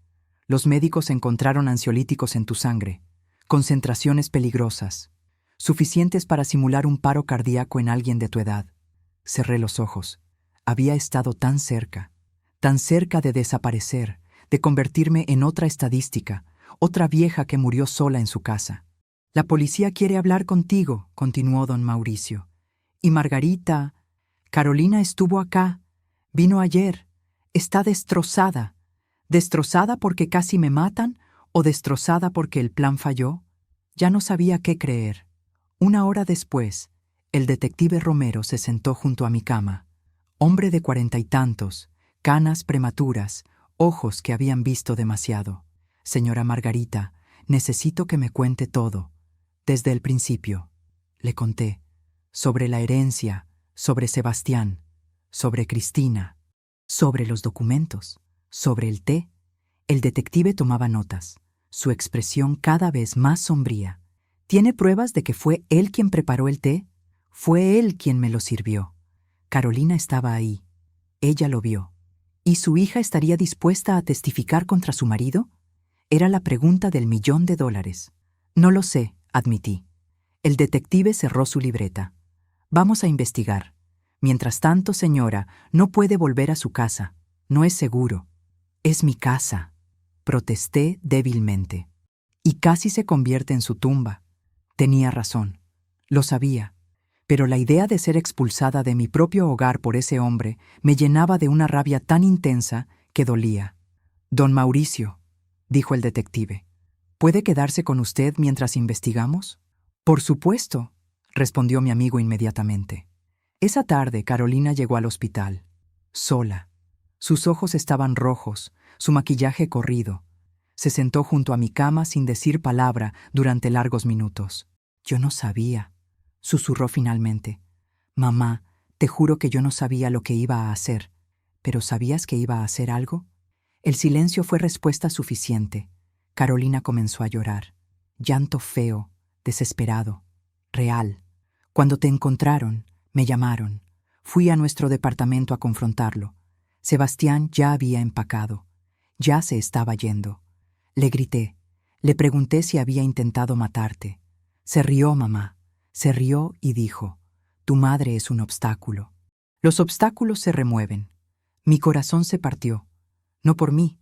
Los médicos encontraron ansiolíticos en tu sangre. Concentraciones peligrosas, suficientes para simular un paro cardíaco en alguien de tu edad. Cerré los ojos. Había estado tan cerca de desaparecer, de convertirme en otra estadística, otra vieja que murió sola en su casa. La policía quiere hablar contigo, continuó don Mauricio. Y Margarita, Carolina estuvo acá, vino ayer, está destrozada. ¿Destrozada porque casi me matan o destrozada porque el plan falló? Ya no sabía qué creer. Una hora después, el detective Romero se sentó junto a mi cama. Hombre de 40 y tantos, canas prematuras, ojos que habían visto demasiado. Señora Margarita, necesito que me cuente todo. Desde el principio. Le conté. Sobre la herencia, sobre Sebastián, sobre Cristina, sobre los documentos, sobre el té. El detective tomaba notas, su expresión cada vez más sombría. ¿Tiene pruebas de que fue él quien preparó el té? Fue él quien me lo sirvió. Carolina estaba ahí. Ella lo vio. ¿Y su hija estaría dispuesta a testificar contra su marido? Era la pregunta del $1.000.000. No lo sé, admití. El detective cerró su libreta. Vamos a investigar. Mientras tanto, señora, no puede volver a su casa. No es seguro. Es mi casa, protesté débilmente. Y casi se convierte en su tumba. Tenía razón. Lo sabía. Pero la idea de ser expulsada de mi propio hogar por ese hombre me llenaba de una rabia tan intensa que dolía. Don Mauricio, dijo el detective, ¿puede quedarse con usted mientras investigamos? Por supuesto, respondió mi amigo inmediatamente. Esa tarde Carolina llegó al hospital, sola. Sus ojos estaban rojos, su maquillaje corrido. Se sentó junto a mi cama sin decir palabra durante largos minutos. Yo no sabía, susurró finalmente. Mamá, te juro que yo no sabía lo que iba a hacer. ¿Pero sabías que iba a hacer algo? El silencio fue respuesta suficiente. Carolina comenzó a llorar. Llanto feo, desesperado, real. Cuando te encontraron, me llamaron. Fui a nuestro departamento a confrontarlo. Sebastián ya había empacado. Ya se estaba yendo. Le grité. Le pregunté si había intentado matarte. Se rió, mamá. Se rió y dijo, tu madre es un obstáculo. Los obstáculos se remueven. Mi corazón se partió. No por mí,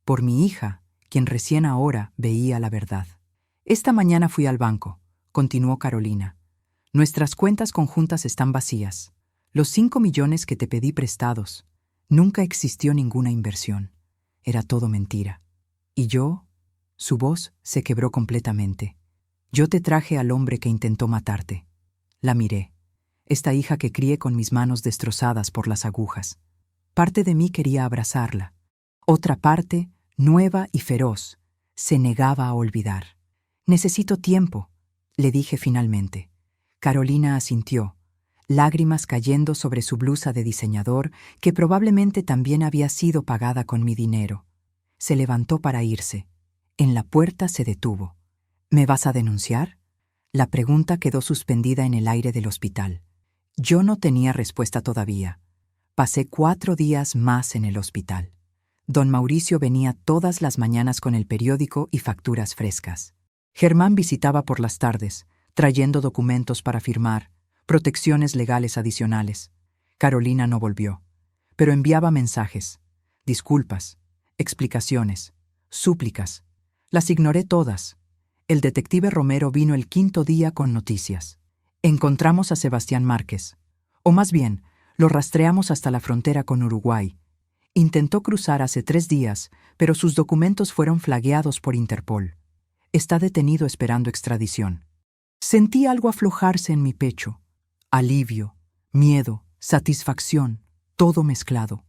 por mi hija, quien recién ahora veía la verdad. Esta mañana fui al banco, continuó Carolina. Nuestras cuentas conjuntas están vacías. Los 5 millones que te pedí prestados. Nunca existió ninguna inversión. Era todo mentira. Y yo, su voz se quebró completamente. Yo te traje al hombre que intentó matarte. La miré. Esta hija que crié con mis manos destrozadas por las agujas. Parte de mí quería abrazarla. Otra parte, nueva y feroz, se negaba a olvidar. Necesito tiempo, le dije finalmente. Carolina asintió, lágrimas cayendo sobre su blusa de diseñador, que probablemente también había sido pagada con mi dinero. Se levantó para irse. En la puerta se detuvo. ¿Me vas a denunciar? La pregunta quedó suspendida en el aire del hospital. Yo no tenía respuesta todavía. Pasé 4 días más en el hospital. Don Mauricio venía todas las mañanas con el periódico y facturas frescas. Germán visitaba por las tardes, trayendo documentos para firmar, protecciones legales adicionales. Carolina no volvió, pero enviaba mensajes, disculpas, explicaciones, súplicas. Las ignoré todas. El detective Romero vino el 5.º día con noticias. Encontramos a Sebastián Márquez, o más bien, lo rastreamos hasta la frontera con Uruguay. Intentó cruzar hace 3 días, pero sus documentos fueron flagueados por Interpol. Está detenido esperando extradición. Sentí algo aflojarse en mi pecho. Alivio, miedo, satisfacción, todo mezclado.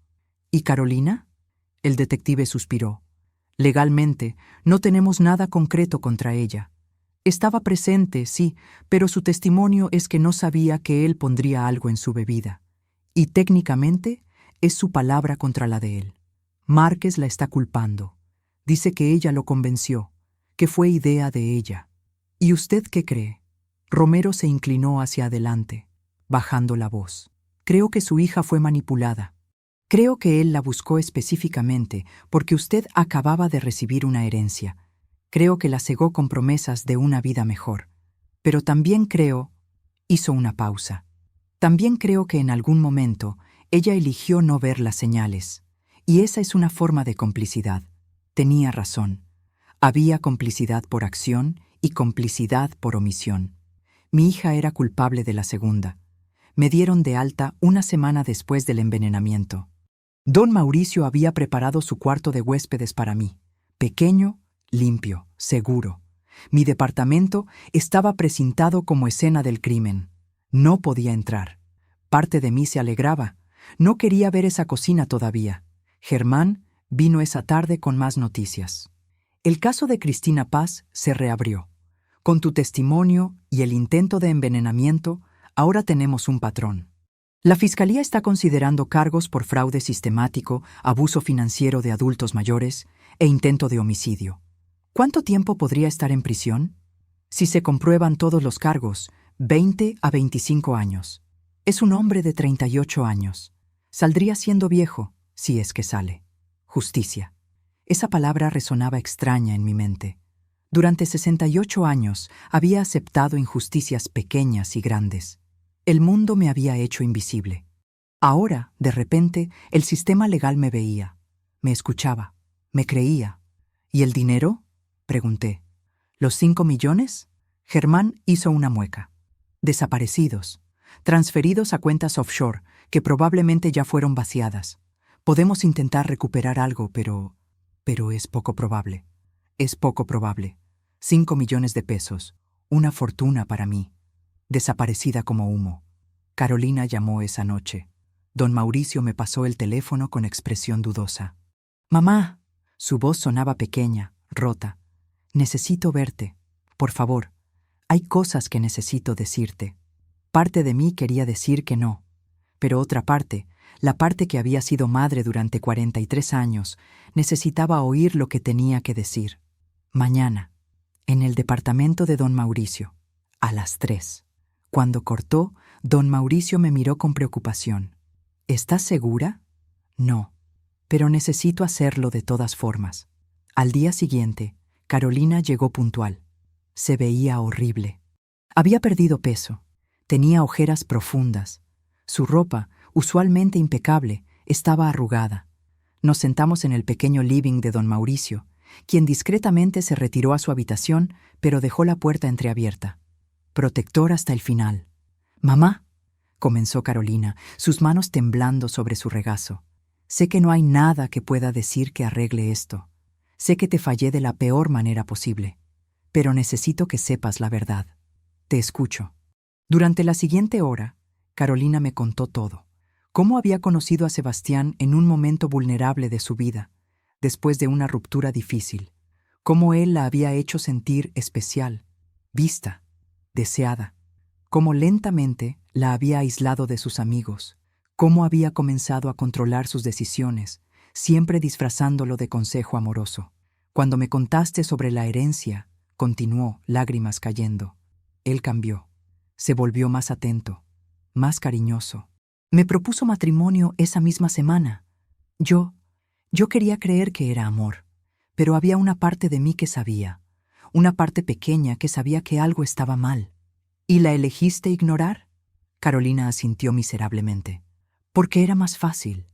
¿Y Carolina? El detective suspiró. Legalmente, no tenemos nada concreto contra ella. Estaba presente, sí, pero su testimonio es que no sabía que él pondría algo en su bebida. Y técnicamente, es su palabra contra la de él. Márquez la está culpando. Dice que ella lo convenció, que fue idea de ella. ¿Y usted qué cree? Romero se inclinó hacia adelante, bajando la voz. Creo que su hija fue manipulada. Creo que él la buscó específicamente porque usted acababa de recibir una herencia. Creo que la cegó con promesas de una vida mejor. Pero también creo, hizo una pausa. También creo que en algún momento ella eligió no ver las señales. Y esa es una forma de complicidad. Tenía razón. Había complicidad por acción y complicidad por omisión. Mi hija era culpable de la segunda. Me dieron de alta una semana después del envenenamiento. Don Mauricio había preparado su cuarto de huéspedes para mí. Pequeño, limpio, seguro. Mi departamento estaba precintado como escena del crimen. No podía entrar. Parte de mí se alegraba. No quería ver esa cocina todavía. Germán vino esa tarde con más noticias. El caso de Cristina Paz se reabrió. Con tu testimonio y el intento de envenenamiento, ahora tenemos un patrón. La Fiscalía está considerando cargos por fraude sistemático, abuso financiero de adultos mayores e intento de homicidio. ¿Cuánto tiempo podría estar en prisión? Si se comprueban todos los cargos, 20 a 25 años. Es un hombre de 38 años. Saldría siendo viejo, si es que sale. Justicia. Esa palabra resonaba extraña en mi mente. Durante 68 años había aceptado injusticias pequeñas y grandes. El mundo me había hecho invisible. Ahora, de repente, el sistema legal me veía, me escuchaba, me creía. ¿Y el dinero?, pregunté. ¿Los 5 millones? Germán hizo una mueca. Desaparecidos, transferidos a cuentas offshore, que probablemente ya fueron vaciadas. Podemos intentar recuperar algo, pero es poco probable. Es poco probable. 5 millones de pesos, una fortuna para mí. Desaparecida como humo. Carolina llamó esa noche. Don Mauricio me pasó el teléfono con expresión dudosa. «Mamá». Su voz sonaba pequeña, rota. «Necesito verte. Por favor. Hay cosas que necesito decirte». Parte de mí quería decir que no. Pero otra parte, la parte que había sido madre durante 43 años, necesitaba oír lo que tenía que decir. Mañana, en el departamento de don Mauricio, a las 3. Cuando cortó, don Mauricio me miró con preocupación. ¿Estás segura? No, pero necesito hacerlo de todas formas. Al día siguiente, Carolina llegó puntual. Se veía horrible. Había perdido peso. Tenía ojeras profundas. Su ropa, usualmente impecable, estaba arrugada. Nos sentamos en el pequeño living de don Mauricio, quien discretamente se retiró a su habitación, pero dejó la puerta entreabierta. Protector hasta el final. «Mamá», comenzó Carolina, sus manos temblando sobre su regazo. «Sé que no hay nada que pueda decir que arregle esto. Sé que te fallé de la peor manera posible. Pero necesito que sepas la verdad. Te escucho». Durante la siguiente hora, Carolina me contó todo. Cómo había conocido a Sebastián en un momento vulnerable de su vida, después de una ruptura difícil. Cómo él la había hecho sentir especial, vista, deseada. Cómo lentamente la había aislado de sus amigos. Cómo había comenzado a controlar sus decisiones, siempre disfrazándolo de consejo amoroso. Cuando me contaste sobre la herencia, continuó, lágrimas cayendo. Él cambió. Se volvió más atento, más cariñoso. Me propuso matrimonio esa misma semana. Yo quería creer que era amor, pero había una parte de mí que sabía, una parte pequeña que sabía que algo estaba mal. ¿Y la elegiste ignorar? Carolina asintió miserablemente. Porque era más fácil,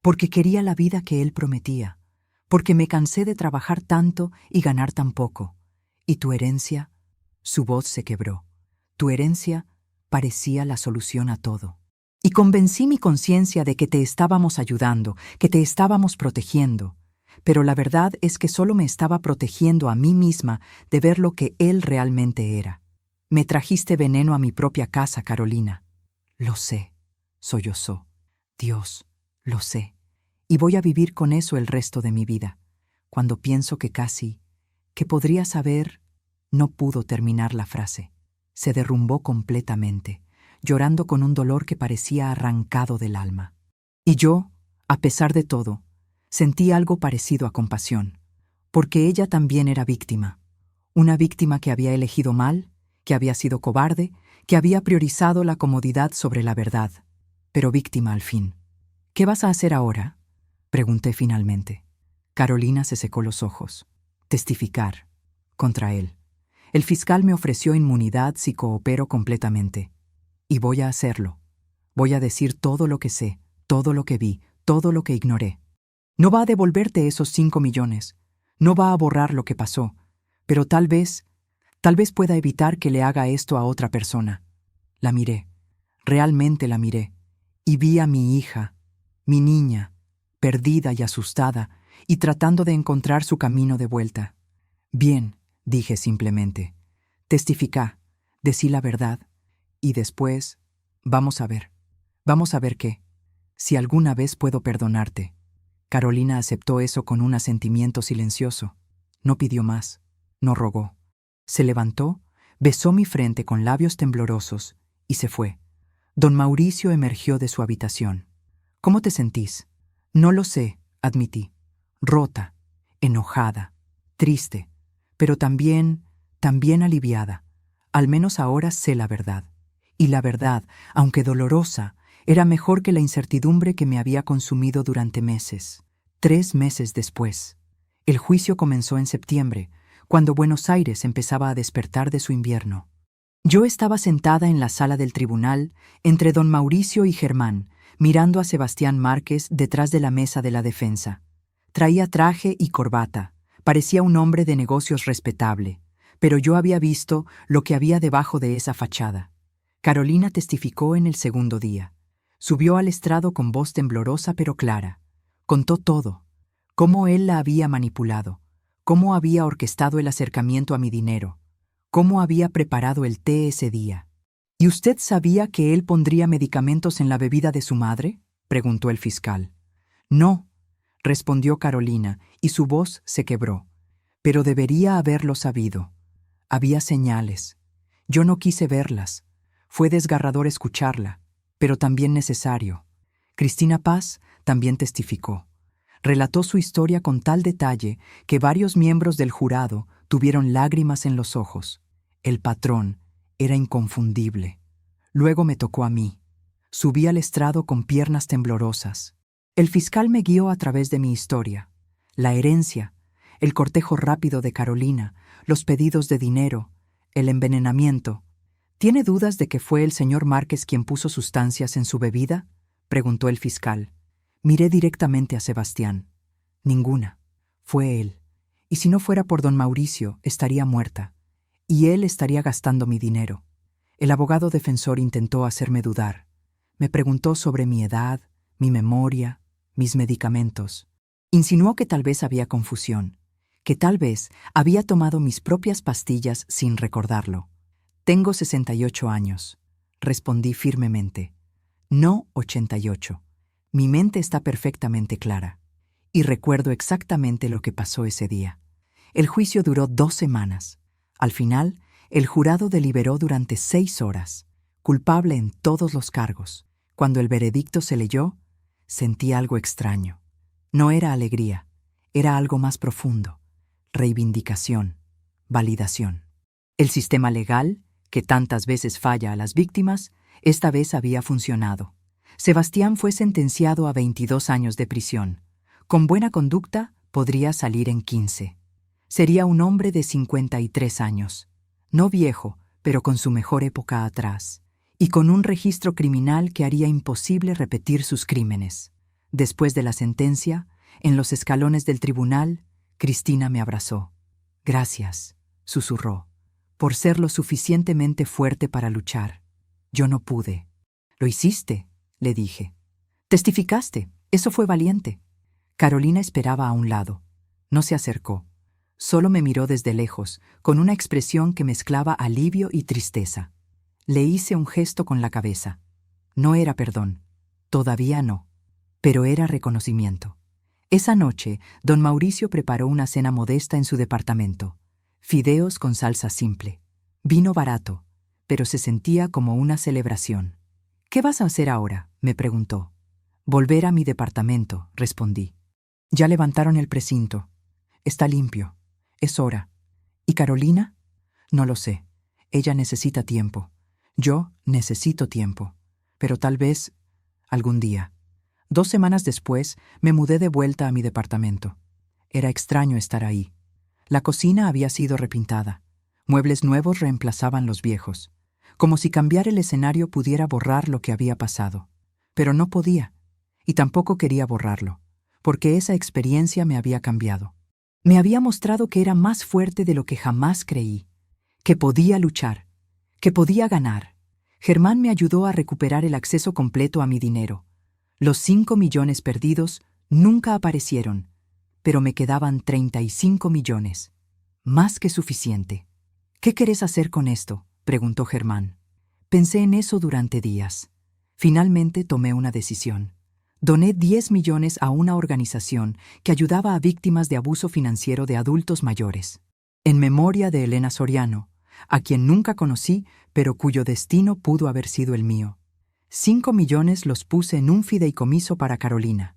porque quería la vida que él prometía, porque me cansé de trabajar tanto y ganar tan poco. ¿Y tu herencia? Su voz se quebró. Tu herencia parecía la solución a todo. Y convencí mi conciencia de que te estábamos ayudando, que te estábamos protegiendo. Pero la verdad es que solo me estaba protegiendo a mí misma de ver lo que él realmente era. Me trajiste veneno a mi propia casa, Carolina. Lo sé, sollozó. Dios, lo sé. Y voy a vivir con eso el resto de mi vida. Cuando pienso que podría saber, no pudo terminar la frase. Se derrumbó completamente, llorando con un dolor que parecía arrancado del alma. Y yo, a pesar de todo, sentí algo parecido a compasión, porque ella también era víctima. Una víctima que había elegido mal, que había sido cobarde, que había priorizado la comodidad sobre la verdad, pero víctima al fin. ¿Qué vas a hacer ahora?, pregunté finalmente. Carolina se secó los ojos. Testificar. contra él. El fiscal me ofreció inmunidad si coopero completamente. Y voy a hacerlo. Voy a decir todo lo que sé, todo lo que vi, todo lo que ignoré. No va a devolverte esos 5 millones. No va a borrar lo que pasó. Pero tal vez pueda evitar que le haga esto a otra persona. La miré. Realmente la miré. Y vi a mi hija, mi niña, perdida y asustada, y tratando de encontrar su camino de vuelta. Bien, dije simplemente. Testificá, decí la verdad, y después, vamos a ver qué, si alguna vez puedo perdonarte. Carolina aceptó eso con un asentimiento silencioso. No pidió más, no rogó. Se levantó, besó mi frente con labios temblorosos y se fue. Don Mauricio emergió de su habitación. ¿Cómo te sentís? No lo sé, admití. Rota, enojada, triste, pero también aliviada. Al menos ahora sé la verdad. Y la verdad, aunque dolorosa, era mejor que la incertidumbre que me había consumido durante meses. 3 meses después. El juicio comenzó en septiembre, cuando Buenos Aires empezaba a despertar de su invierno. Yo estaba sentada en la sala del tribunal, entre don Mauricio y Germán, mirando a Sebastián Márquez detrás de la mesa de la defensa. Traía traje y corbata, parecía un hombre de negocios respetable, pero yo había visto lo que había debajo de esa fachada. Carolina testificó en el segundo día. Subió al estrado con voz temblorosa pero clara. Contó todo, cómo él la había manipulado, cómo había orquestado el acercamiento a mi dinero, cómo había preparado el té ese día. ¿Y usted sabía que él pondría medicamentos en la bebida de su madre?, preguntó el fiscal. No, respondió Carolina, y su voz se quebró. Pero debería haberlo sabido. Había señales. Yo no quise verlas. Fue desgarrador escucharla, pero también necesario. Cristina Paz también testificó. Relató su historia con tal detalle que varios miembros del jurado tuvieron lágrimas en los ojos. El patrón era inconfundible. Luego me tocó a mí. Subí al estrado con piernas temblorosas. El fiscal me guió a través de mi historia. La herencia, el cortejo rápido de Carolina, los pedidos de dinero, el envenenamiento. ¿Tiene dudas de que fue el señor Márquez quien puso sustancias en su bebida?, preguntó el fiscal. Miré directamente a Sebastián. Ninguna. Fue él. Y si no fuera por don Mauricio, estaría muerta. Y él estaría gastando mi dinero. El abogado defensor intentó hacerme dudar. Me preguntó sobre mi edad, mi memoria, mis medicamentos. Insinuó que tal vez había confusión, que tal vez había tomado mis propias pastillas sin recordarlo. Tengo 68 años, respondí firmemente. No 88. Mi mente está perfectamente clara. Y recuerdo exactamente lo que pasó ese día. El juicio duró 2 semanas. Al final, el jurado deliberó durante 6 horas, culpable en todos los cargos. Cuando el veredicto se leyó, sentí algo extraño. No era alegría, era algo más profundo. Reivindicación, validación. El sistema legal, que tantas veces falla a las víctimas, esta vez había funcionado. Sebastián fue sentenciado a 22 años de prisión. Con buena conducta, podría salir en 15. Sería un hombre de 53 años. No viejo, pero con su mejor época atrás. Y con un registro criminal que haría imposible repetir sus crímenes. Después de la sentencia, en los escalones del tribunal, Cristina me abrazó. Gracias, susurró, por ser lo suficientemente fuerte para luchar. Yo no pude. Lo hiciste, le dije. Testificaste, eso fue valiente. Carolina esperaba a un lado. No se acercó. Solo me miró desde lejos, con una expresión que mezclaba alivio y tristeza. Le hice un gesto con la cabeza. No era perdón. Todavía no. Pero era reconocimiento. Esa noche, don Mauricio preparó una cena modesta en su departamento. Fideos con salsa simple. Vino barato, pero se sentía como una celebración. ¿Qué vas a hacer ahora?, me preguntó. Volver a mi departamento, respondí. Ya levantaron el precinto. Está limpio. Es hora. ¿Y Carolina? No lo sé. Ella necesita tiempo. Yo necesito tiempo. Pero tal vez algún día. 2 semanas después, me mudé de vuelta a mi departamento. Era extraño estar ahí. La cocina había sido repintada. Muebles nuevos reemplazaban los viejos, como si cambiar el escenario pudiera borrar lo que había pasado. Pero no podía, y tampoco quería borrarlo, porque esa experiencia me había cambiado. Me había mostrado que era más fuerte de lo que jamás creí, que podía luchar, que podía ganar. Germán me ayudó a recuperar el acceso completo a mi dinero. Los 5 millones perdidos nunca aparecieron, pero me quedaban 35 millones. Más que suficiente. ¿Qué querés hacer con esto?, preguntó Germán. Pensé en eso durante días. Finalmente tomé una decisión. Doné 10 millones a una organización que ayudaba a víctimas de abuso financiero de adultos mayores, en memoria de Elena Soriano, a quien nunca conocí, pero cuyo destino pudo haber sido el mío. 5 millones los puse en un fideicomiso para Carolina,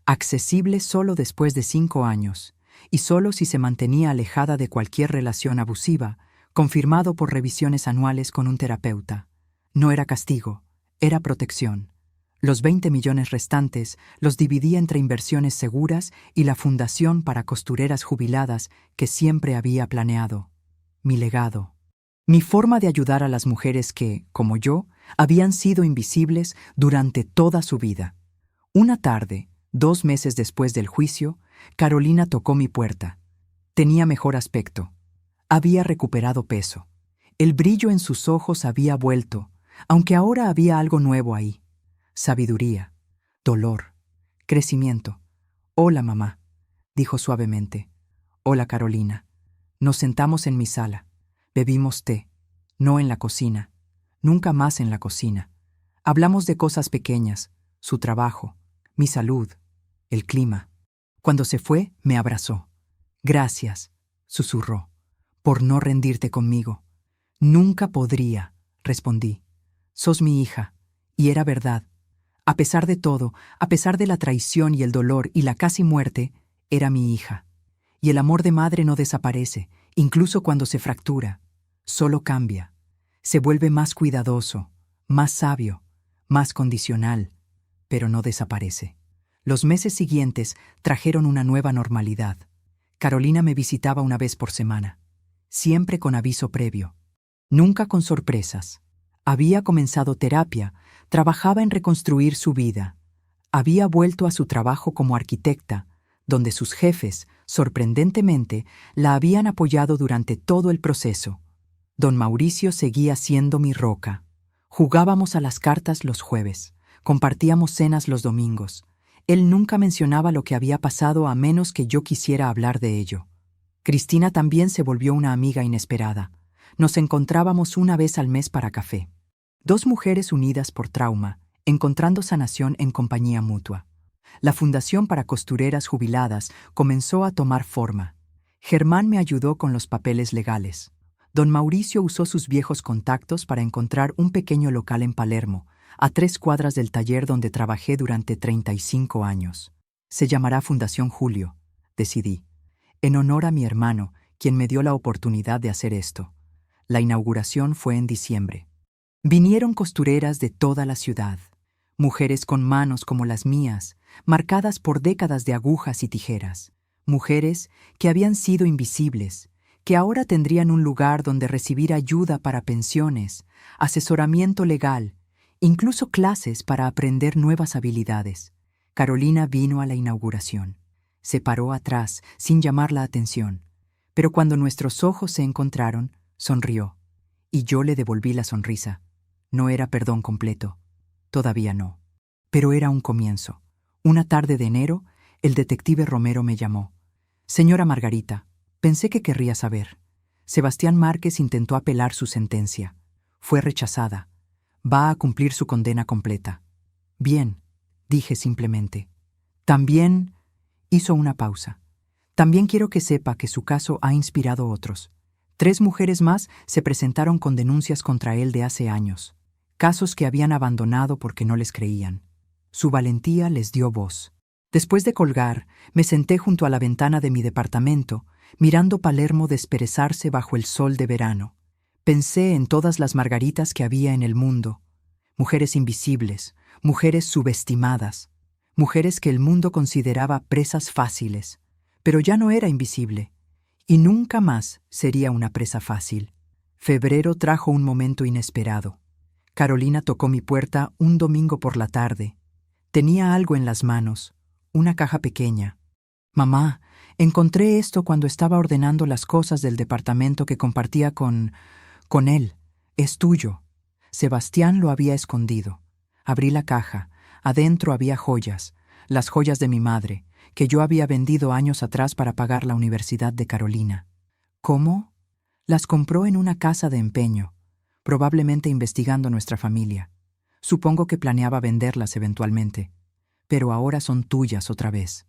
accesible solo después de 5 años, y solo si se mantenía alejada de cualquier relación abusiva, confirmado por revisiones anuales con un terapeuta. No era castigo, era protección. Los 20 millones restantes los dividí entre inversiones seguras y la fundación para costureras jubiladas que siempre había planeado. Mi legado. Mi forma de ayudar a las mujeres que, como yo, habían sido invisibles durante toda su vida. Una tarde, 2 meses después del juicio, Carolina tocó mi puerta. Tenía mejor aspecto. Había recuperado peso. El brillo en sus ojos había vuelto, aunque ahora había algo nuevo ahí. Sabiduría, dolor, crecimiento. «Hola, mamá», dijo suavemente. «Hola, Carolina». Nos sentamos en mi sala. Bebimos té. No en la cocina. Nunca más en la cocina. Hablamos de cosas pequeñas, su trabajo, mi salud, el clima. Cuando se fue, me abrazó. «Gracias», susurró, «por no rendirte conmigo». «Nunca podría», respondí. «Sos mi hija». Y era verdad. A pesar de todo, a pesar de la traición y el dolor y la casi muerte, era mi hija. Y el amor de madre no desaparece, incluso cuando se fractura. Solo cambia. Se vuelve más cuidadoso, más sabio, más condicional, pero no desaparece. Los meses siguientes trajeron una nueva normalidad. Carolina me visitaba una vez por semana, siempre con aviso previo, nunca con sorpresas. Había comenzado terapia, trabajaba en reconstruir su vida. Había vuelto a su trabajo como arquitecta, donde sus jefes, sorprendentemente, la habían apoyado durante todo el proceso. Don Mauricio seguía siendo mi roca. Jugábamos a las cartas los jueves, compartíamos cenas los domingos. Él nunca mencionaba lo que había pasado a menos que yo quisiera hablar de ello. Cristina también se volvió una amiga inesperada. Nos encontrábamos una vez al mes para café. 2 mujeres unidas por trauma, encontrando sanación en compañía mutua. La Fundación para Costureras Jubiladas comenzó a tomar forma. Germán me ayudó con los papeles legales. Don Mauricio usó sus viejos contactos para encontrar un pequeño local en Palermo, a 3 cuadras del taller donde trabajé durante 35 años. Se llamará Fundación Julio, decidí, en honor a mi hermano, quien me dio la oportunidad de hacer esto. La inauguración fue en diciembre. Vinieron costureras de toda la ciudad, mujeres con manos como las mías, marcadas por décadas de agujas y tijeras, mujeres que habían sido invisibles, que ahora tendrían un lugar donde recibir ayuda para pensiones, asesoramiento legal, incluso clases para aprender nuevas habilidades. Carolina vino a la inauguración. Se paró atrás, sin llamar la atención, pero cuando nuestros ojos se encontraron, sonrió, y yo le devolví la sonrisa. No era perdón completo, todavía no, pero era un comienzo. Una tarde de enero, el detective Romero me llamó. «Señora Margarita, pensé que querría saber. Sebastián Márquez intentó apelar su sentencia. Fue rechazada. Va a cumplir su condena completa». «Bien», dije simplemente. «También…» hizo una pausa. «También quiero que sepa que su caso ha inspirado otros. 3 mujeres más se presentaron con denuncias contra él de hace años. Casos que habían abandonado porque no les creían. Su valentía les dio voz. Después de colgar, me senté junto a la ventana de mi departamento, mirando Palermo desperezarse bajo el sol de verano. Pensé en todas las Margaritas que había en el mundo. Mujeres invisibles, mujeres subestimadas, mujeres que el mundo consideraba presas fáciles. Pero ya no era invisible. Y nunca más sería una presa fácil. Febrero trajo un momento inesperado. Carolina tocó mi puerta un domingo por la tarde. Tenía algo en las manos, una caja pequeña. Mamá, encontré esto cuando estaba ordenando las cosas del departamento que compartía con él. Es tuyo. Sebastián lo había escondido. Abrí la caja. Adentro había joyas, las joyas de mi madre, que yo había vendido años atrás para pagar la universidad de Carolina. ¿Cómo? Las compró en una casa de empeño, probablemente investigando nuestra familia. Supongo que planeaba venderlas eventualmente, pero ahora son tuyas otra vez.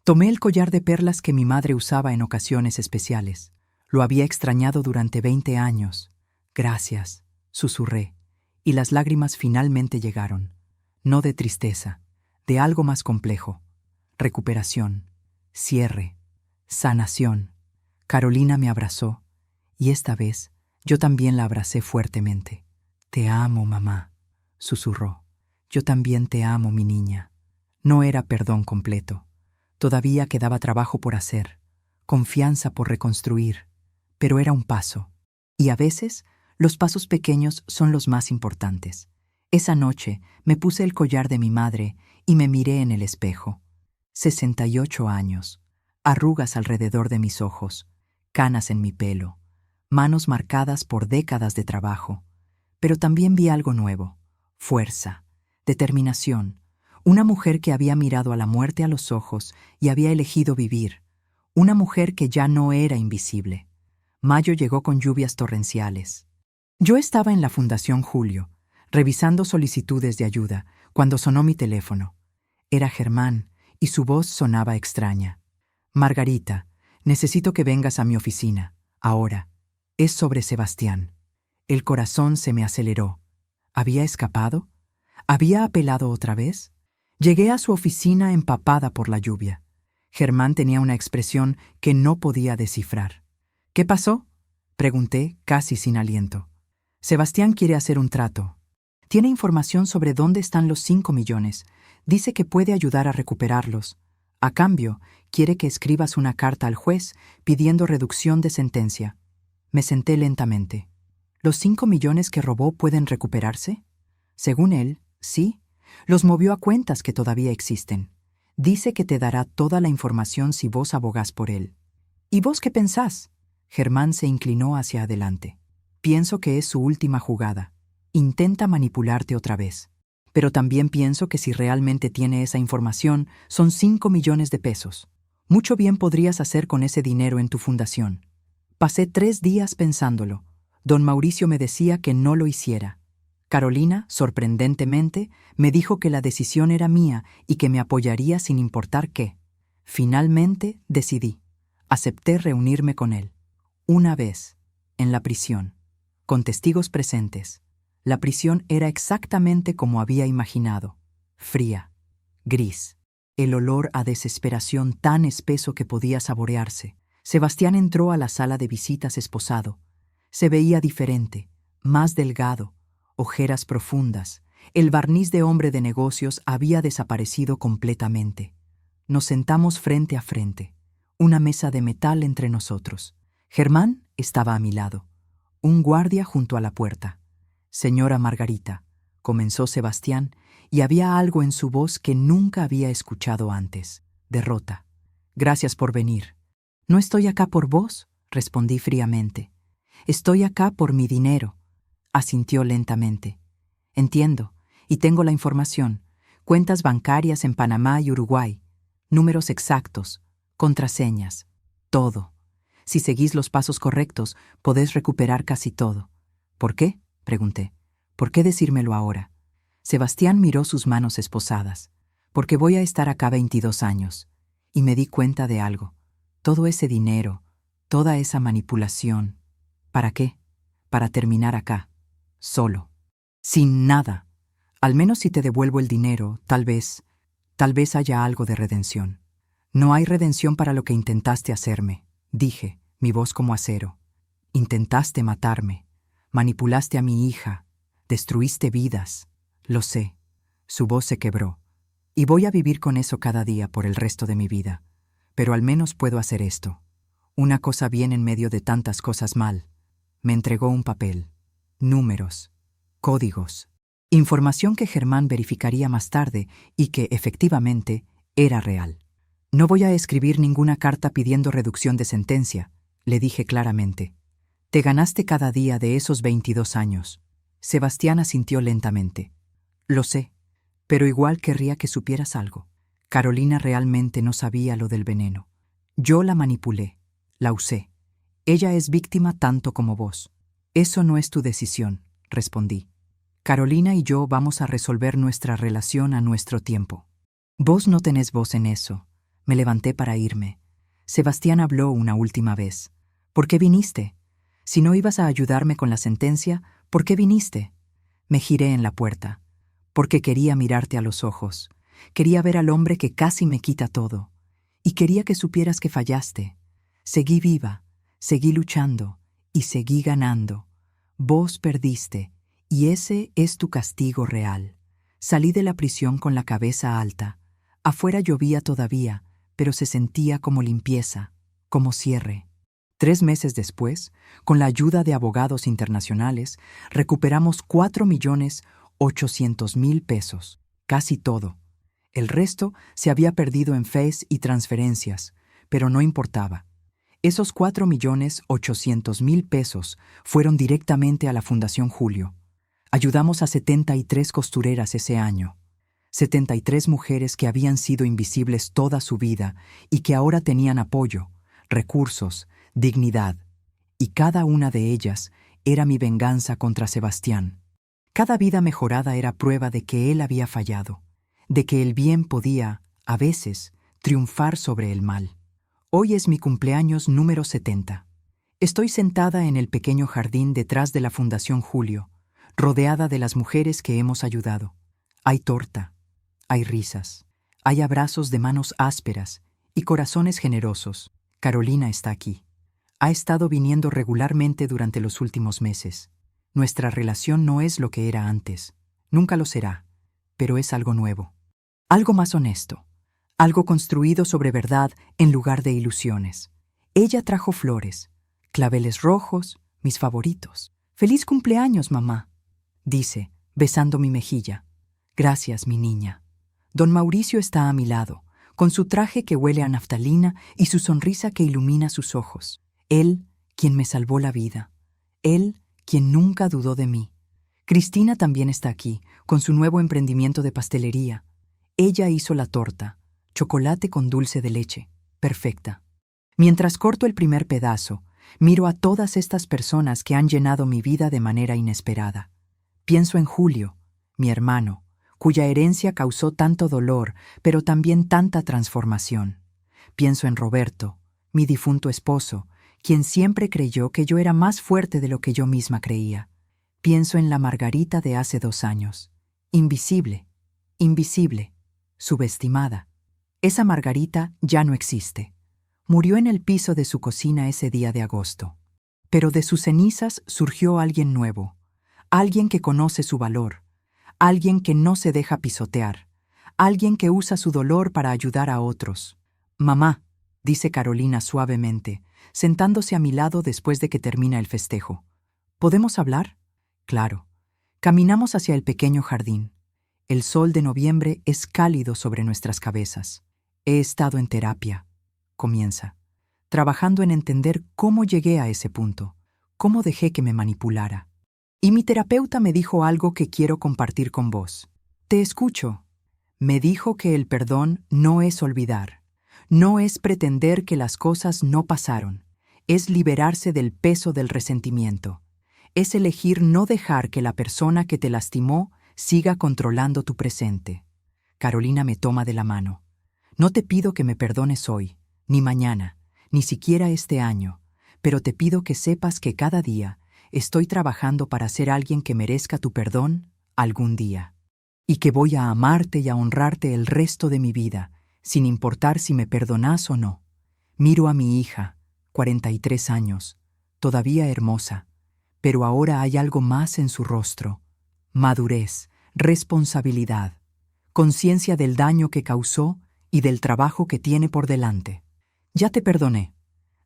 Tomé el collar de perlas que mi madre usaba en ocasiones especiales. Lo había extrañado durante 20 años. Gracias, susurré, y las lágrimas finalmente llegaron. No de tristeza, de algo más complejo. Recuperación, cierre, sanación. Carolina me abrazó, y esta vez yo también la abracé fuertemente. Te amo, mamá, susurró. Yo también te amo, mi niña. No era perdón completo. Todavía quedaba trabajo por hacer, confianza por reconstruir, pero era un paso. Y a veces, los pasos pequeños son los más importantes. Esa noche me puse el collar de mi madre y me miré en el espejo. 68 años, arrugas alrededor de mis ojos, canas en mi pelo, manos marcadas por décadas de trabajo. Pero también vi algo nuevo: fuerza, determinación. Una mujer que había mirado a la muerte a los ojos y había elegido vivir. Una mujer que ya no era invisible. Mayo llegó con lluvias torrenciales. Yo estaba en la Fundación Julio, revisando solicitudes de ayuda, cuando sonó mi teléfono. Era Germán, y su voz sonaba extraña. Margarita, necesito que vengas a mi oficina, ahora. Es sobre Sebastián. El corazón se me aceleró. ¿Había escapado? ¿Había apelado otra vez? Llegué a su oficina empapada por la lluvia. Germán tenía una expresión que no podía descifrar. ¿Qué pasó?, pregunté, casi sin aliento. Sebastián quiere hacer un trato. Tiene información sobre dónde están los 5 millones. Dice que puede ayudar a recuperarlos. A cambio, quiere que escribas una carta al juez pidiendo reducción de sentencia. Me senté lentamente. ¿Los 5 millones que robó pueden recuperarse? Según él, sí. Los movió a cuentas que todavía existen. Dice que te dará toda la información si vos abogás por él. ¿Y vos qué pensás? Germán se inclinó hacia adelante. Pienso que es su última jugada. Intenta manipularte otra vez. Pero también pienso que si realmente tiene esa información, son 5 millones de pesos. Mucho bien podrías hacer con ese dinero en tu fundación. Pasé 3 días pensándolo. Don Mauricio me decía que no lo hiciera. Carolina, sorprendentemente, me dijo que la decisión era mía y que me apoyaría sin importar qué. Finalmente decidí. Acepté reunirme con él. Una vez, en la prisión, con testigos presentes. La prisión era exactamente como había imaginado. Fría, gris. El olor a desesperación tan espeso que podía saborearse. Sebastián entró a la sala de visitas esposado. Se veía diferente, más delgado, ojeras profundas. El barniz de hombre de negocios había desaparecido completamente. Nos sentamos frente a frente, una mesa de metal entre nosotros. Germán estaba a mi lado, un guardia junto a la puerta. Señora Margarita, comenzó Sebastián, y había algo en su voz que nunca había escuchado antes: derrota. Gracias por venir. No estoy acá por vos, respondí fríamente. Estoy acá por mi dinero. Asintió lentamente. Entiendo, y tengo la información. Cuentas bancarias en Panamá y Uruguay. Números exactos, contraseñas, todo. Si seguís los pasos correctos, podés recuperar casi todo. ¿Por qué?, pregunté. ¿Por qué decírmelo ahora? Sebastián miró sus manos esposadas. Porque voy a estar acá 22 años. Y me di cuenta de algo. Todo ese dinero, toda esa manipulación. ¿Para qué? Para terminar acá, solo, sin nada. Al menos si te devuelvo el dinero, tal vez haya algo de redención. No hay redención para lo que intentaste hacerme, dije, mi voz como acero. Intentaste matarme, manipulaste a mi hija, destruiste vidas. Lo sé. Su voz se quebró. Y voy a vivir con eso cada día por el resto de mi vida. Pero al menos puedo hacer esto. Una cosa bien en medio de tantas cosas mal. Me entregó un papel. Números. Códigos. Información que Germán verificaría más tarde y que, efectivamente, era real. No voy a escribir ninguna carta pidiendo reducción de sentencia, le dije claramente. Te ganaste cada día de esos 22 años. Sebastián asintió lentamente. Lo sé, pero igual querría que supieras algo. Carolina realmente no sabía lo del veneno. Yo la manipulé, la usé. Ella es víctima tanto como vos. Eso no es tu decisión, respondí. Carolina y yo vamos a resolver nuestra relación a nuestro tiempo. Vos no tenés voz en eso. Me levanté para irme. Sebastián habló una última vez. ¿Por qué viniste? Si no ibas a ayudarme con la sentencia, ¿por qué viniste? Me giré en la puerta. Porque quería mirarte a los ojos. Quería ver al hombre que casi me quita todo. Y quería que supieras que fallaste. Seguí viva, seguí luchando y seguí ganando. Vos perdiste, y ese es tu castigo real. Salí de la prisión con la cabeza alta. Afuera llovía todavía, pero se sentía como limpieza, como cierre. 3 meses después, con la ayuda de abogados internacionales, recuperamos 4.800.000 pesos, casi todo. El resto se había perdido en fees y transferencias, pero no importaba. Esos 4.800.000 pesos fueron directamente a la Fundación Julio. Ayudamos a 73 costureras ese año. 73 mujeres que habían sido invisibles toda su vida y que ahora tenían apoyo, recursos, dignidad. Y cada una de ellas era mi venganza contra Sebastián. Cada vida mejorada era prueba de que él había fallado, de que el bien podía, a veces, triunfar sobre el mal. Hoy es mi cumpleaños número 70. Estoy sentada en el pequeño jardín detrás de la Fundación Julio, rodeada de las mujeres que hemos ayudado. Hay torta, hay risas, hay abrazos de manos ásperas y corazones generosos. Carolina está aquí. Ha estado viniendo regularmente durante los últimos meses. Nuestra relación no es lo que era antes. Nunca lo será, pero es algo nuevo. Algo más honesto. Algo construido sobre verdad en lugar de ilusiones. Ella trajo flores, claveles rojos, mis favoritos. «Feliz cumpleaños, mamá», dice, besando mi mejilla. «Gracias, mi niña». Don Mauricio está a mi lado, con su traje que huele a naftalina y su sonrisa que ilumina sus ojos. Él, quien me salvó la vida. Él, quien nunca dudó de mí. Cristina también está aquí, con su nuevo emprendimiento de pastelería. Ella hizo la torta, chocolate con dulce de leche, perfecta. Mientras corto el primer pedazo, miro a todas estas personas que han llenado mi vida de manera inesperada. Pienso en Julio, mi hermano, cuya herencia causó tanto dolor, pero también tanta transformación. Pienso en Roberto, mi difunto esposo, quien siempre creyó que yo era más fuerte de lo que yo misma creía. Pienso en la Margarita de hace 2 años. Invisible, subestimada. Esa Margarita ya no existe. Murió en el piso de su cocina ese día de agosto. Pero de sus cenizas surgió alguien nuevo, alguien que conoce su valor, alguien que no se deja pisotear, alguien que usa su dolor para ayudar a otros. «Mamá», dice Carolina suavemente, sentándose a mi lado después de que termina el festejo. «¿Podemos hablar?» «Claro». Caminamos hacia el pequeño jardín. El sol de noviembre es cálido sobre nuestras cabezas. «He estado en terapia», comienza, trabajando en entender cómo llegué a ese punto, cómo dejé que me manipulara. Y mi terapeuta me dijo algo que quiero compartir con vos. «Te escucho». Me dijo que el perdón no es olvidar, no es pretender que las cosas no pasaron, es liberarse del peso del resentimiento, es elegir no dejar que la persona que te lastimó siga controlando tu presente. Carolina me toma de la mano. «No te pido que me perdones hoy, ni mañana, ni siquiera este año, pero te pido que sepas que cada día estoy trabajando para ser alguien que merezca tu perdón algún día. Y que voy a amarte y a honrarte el resto de mi vida, sin importar si me perdonás o no». Miro a mi hija, 43 años, todavía hermosa, pero ahora hay algo más en su rostro. Madurez, responsabilidad, conciencia del daño que causó y del trabajo que tiene por delante. «Ya te perdoné»,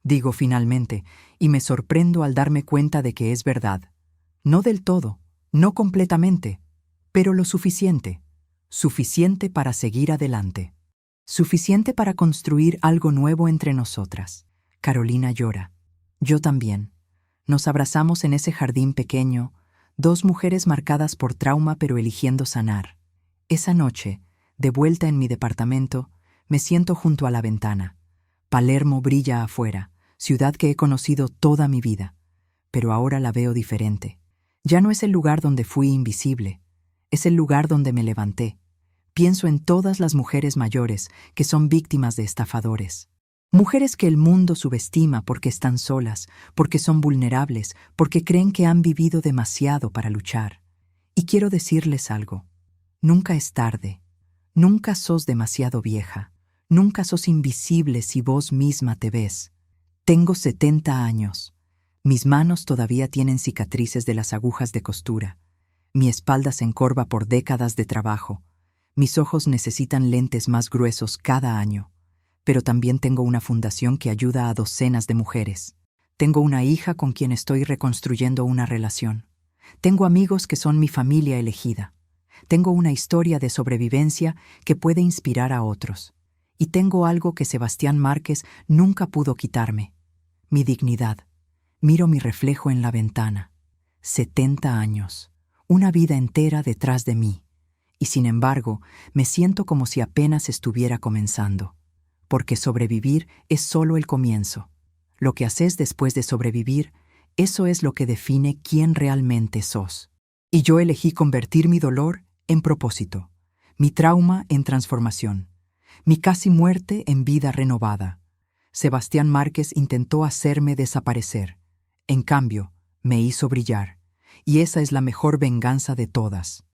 digo finalmente, y me sorprendo al darme cuenta de que es verdad. No del todo, no completamente, pero lo suficiente. Suficiente para seguir adelante. Suficiente para construir algo nuevo entre nosotras. Carolina llora. Yo también. Nos abrazamos en ese jardín pequeño, dos mujeres marcadas por trauma pero eligiendo sanar. Esa noche, de vuelta en mi departamento, me siento junto a la ventana. Palermo brilla afuera, ciudad que he conocido toda mi vida, pero ahora la veo diferente. Ya no es el lugar donde fui invisible, es el lugar donde me levanté. Pienso en todas las mujeres mayores que son víctimas de estafadores. Mujeres que el mundo subestima porque están solas, porque son vulnerables, porque creen que han vivido demasiado para luchar. Y quiero decirles algo. Nunca es tarde. Nunca sos demasiado vieja. Nunca sos invisible si vos misma te ves. Tengo 70 años. Mis manos todavía tienen cicatrices de las agujas de costura. Mi espalda se encorva por décadas de trabajo. Mis ojos necesitan lentes más gruesos cada año. Pero también tengo una fundación que ayuda a docenas de mujeres. Tengo una hija con quien estoy reconstruyendo una relación. Tengo amigos que son mi familia elegida. Tengo una historia de sobrevivencia que puede inspirar a otros. Y tengo algo que Sebastián Márquez nunca pudo quitarme: mi dignidad. Miro mi reflejo en la ventana. 70 años. Una vida entera detrás de mí. Y sin embargo, me siento como si apenas estuviera comenzando. Porque sobrevivir es solo el comienzo. Lo que haces después de sobrevivir, eso es lo que define quién realmente sos. Y yo elegí convertir mi dolor en propósito, mi trauma en transformación, mi casi muerte en vida renovada. Sebastián Márquez intentó hacerme desaparecer. En cambio, me hizo brillar. Y esa es la mejor venganza de todas.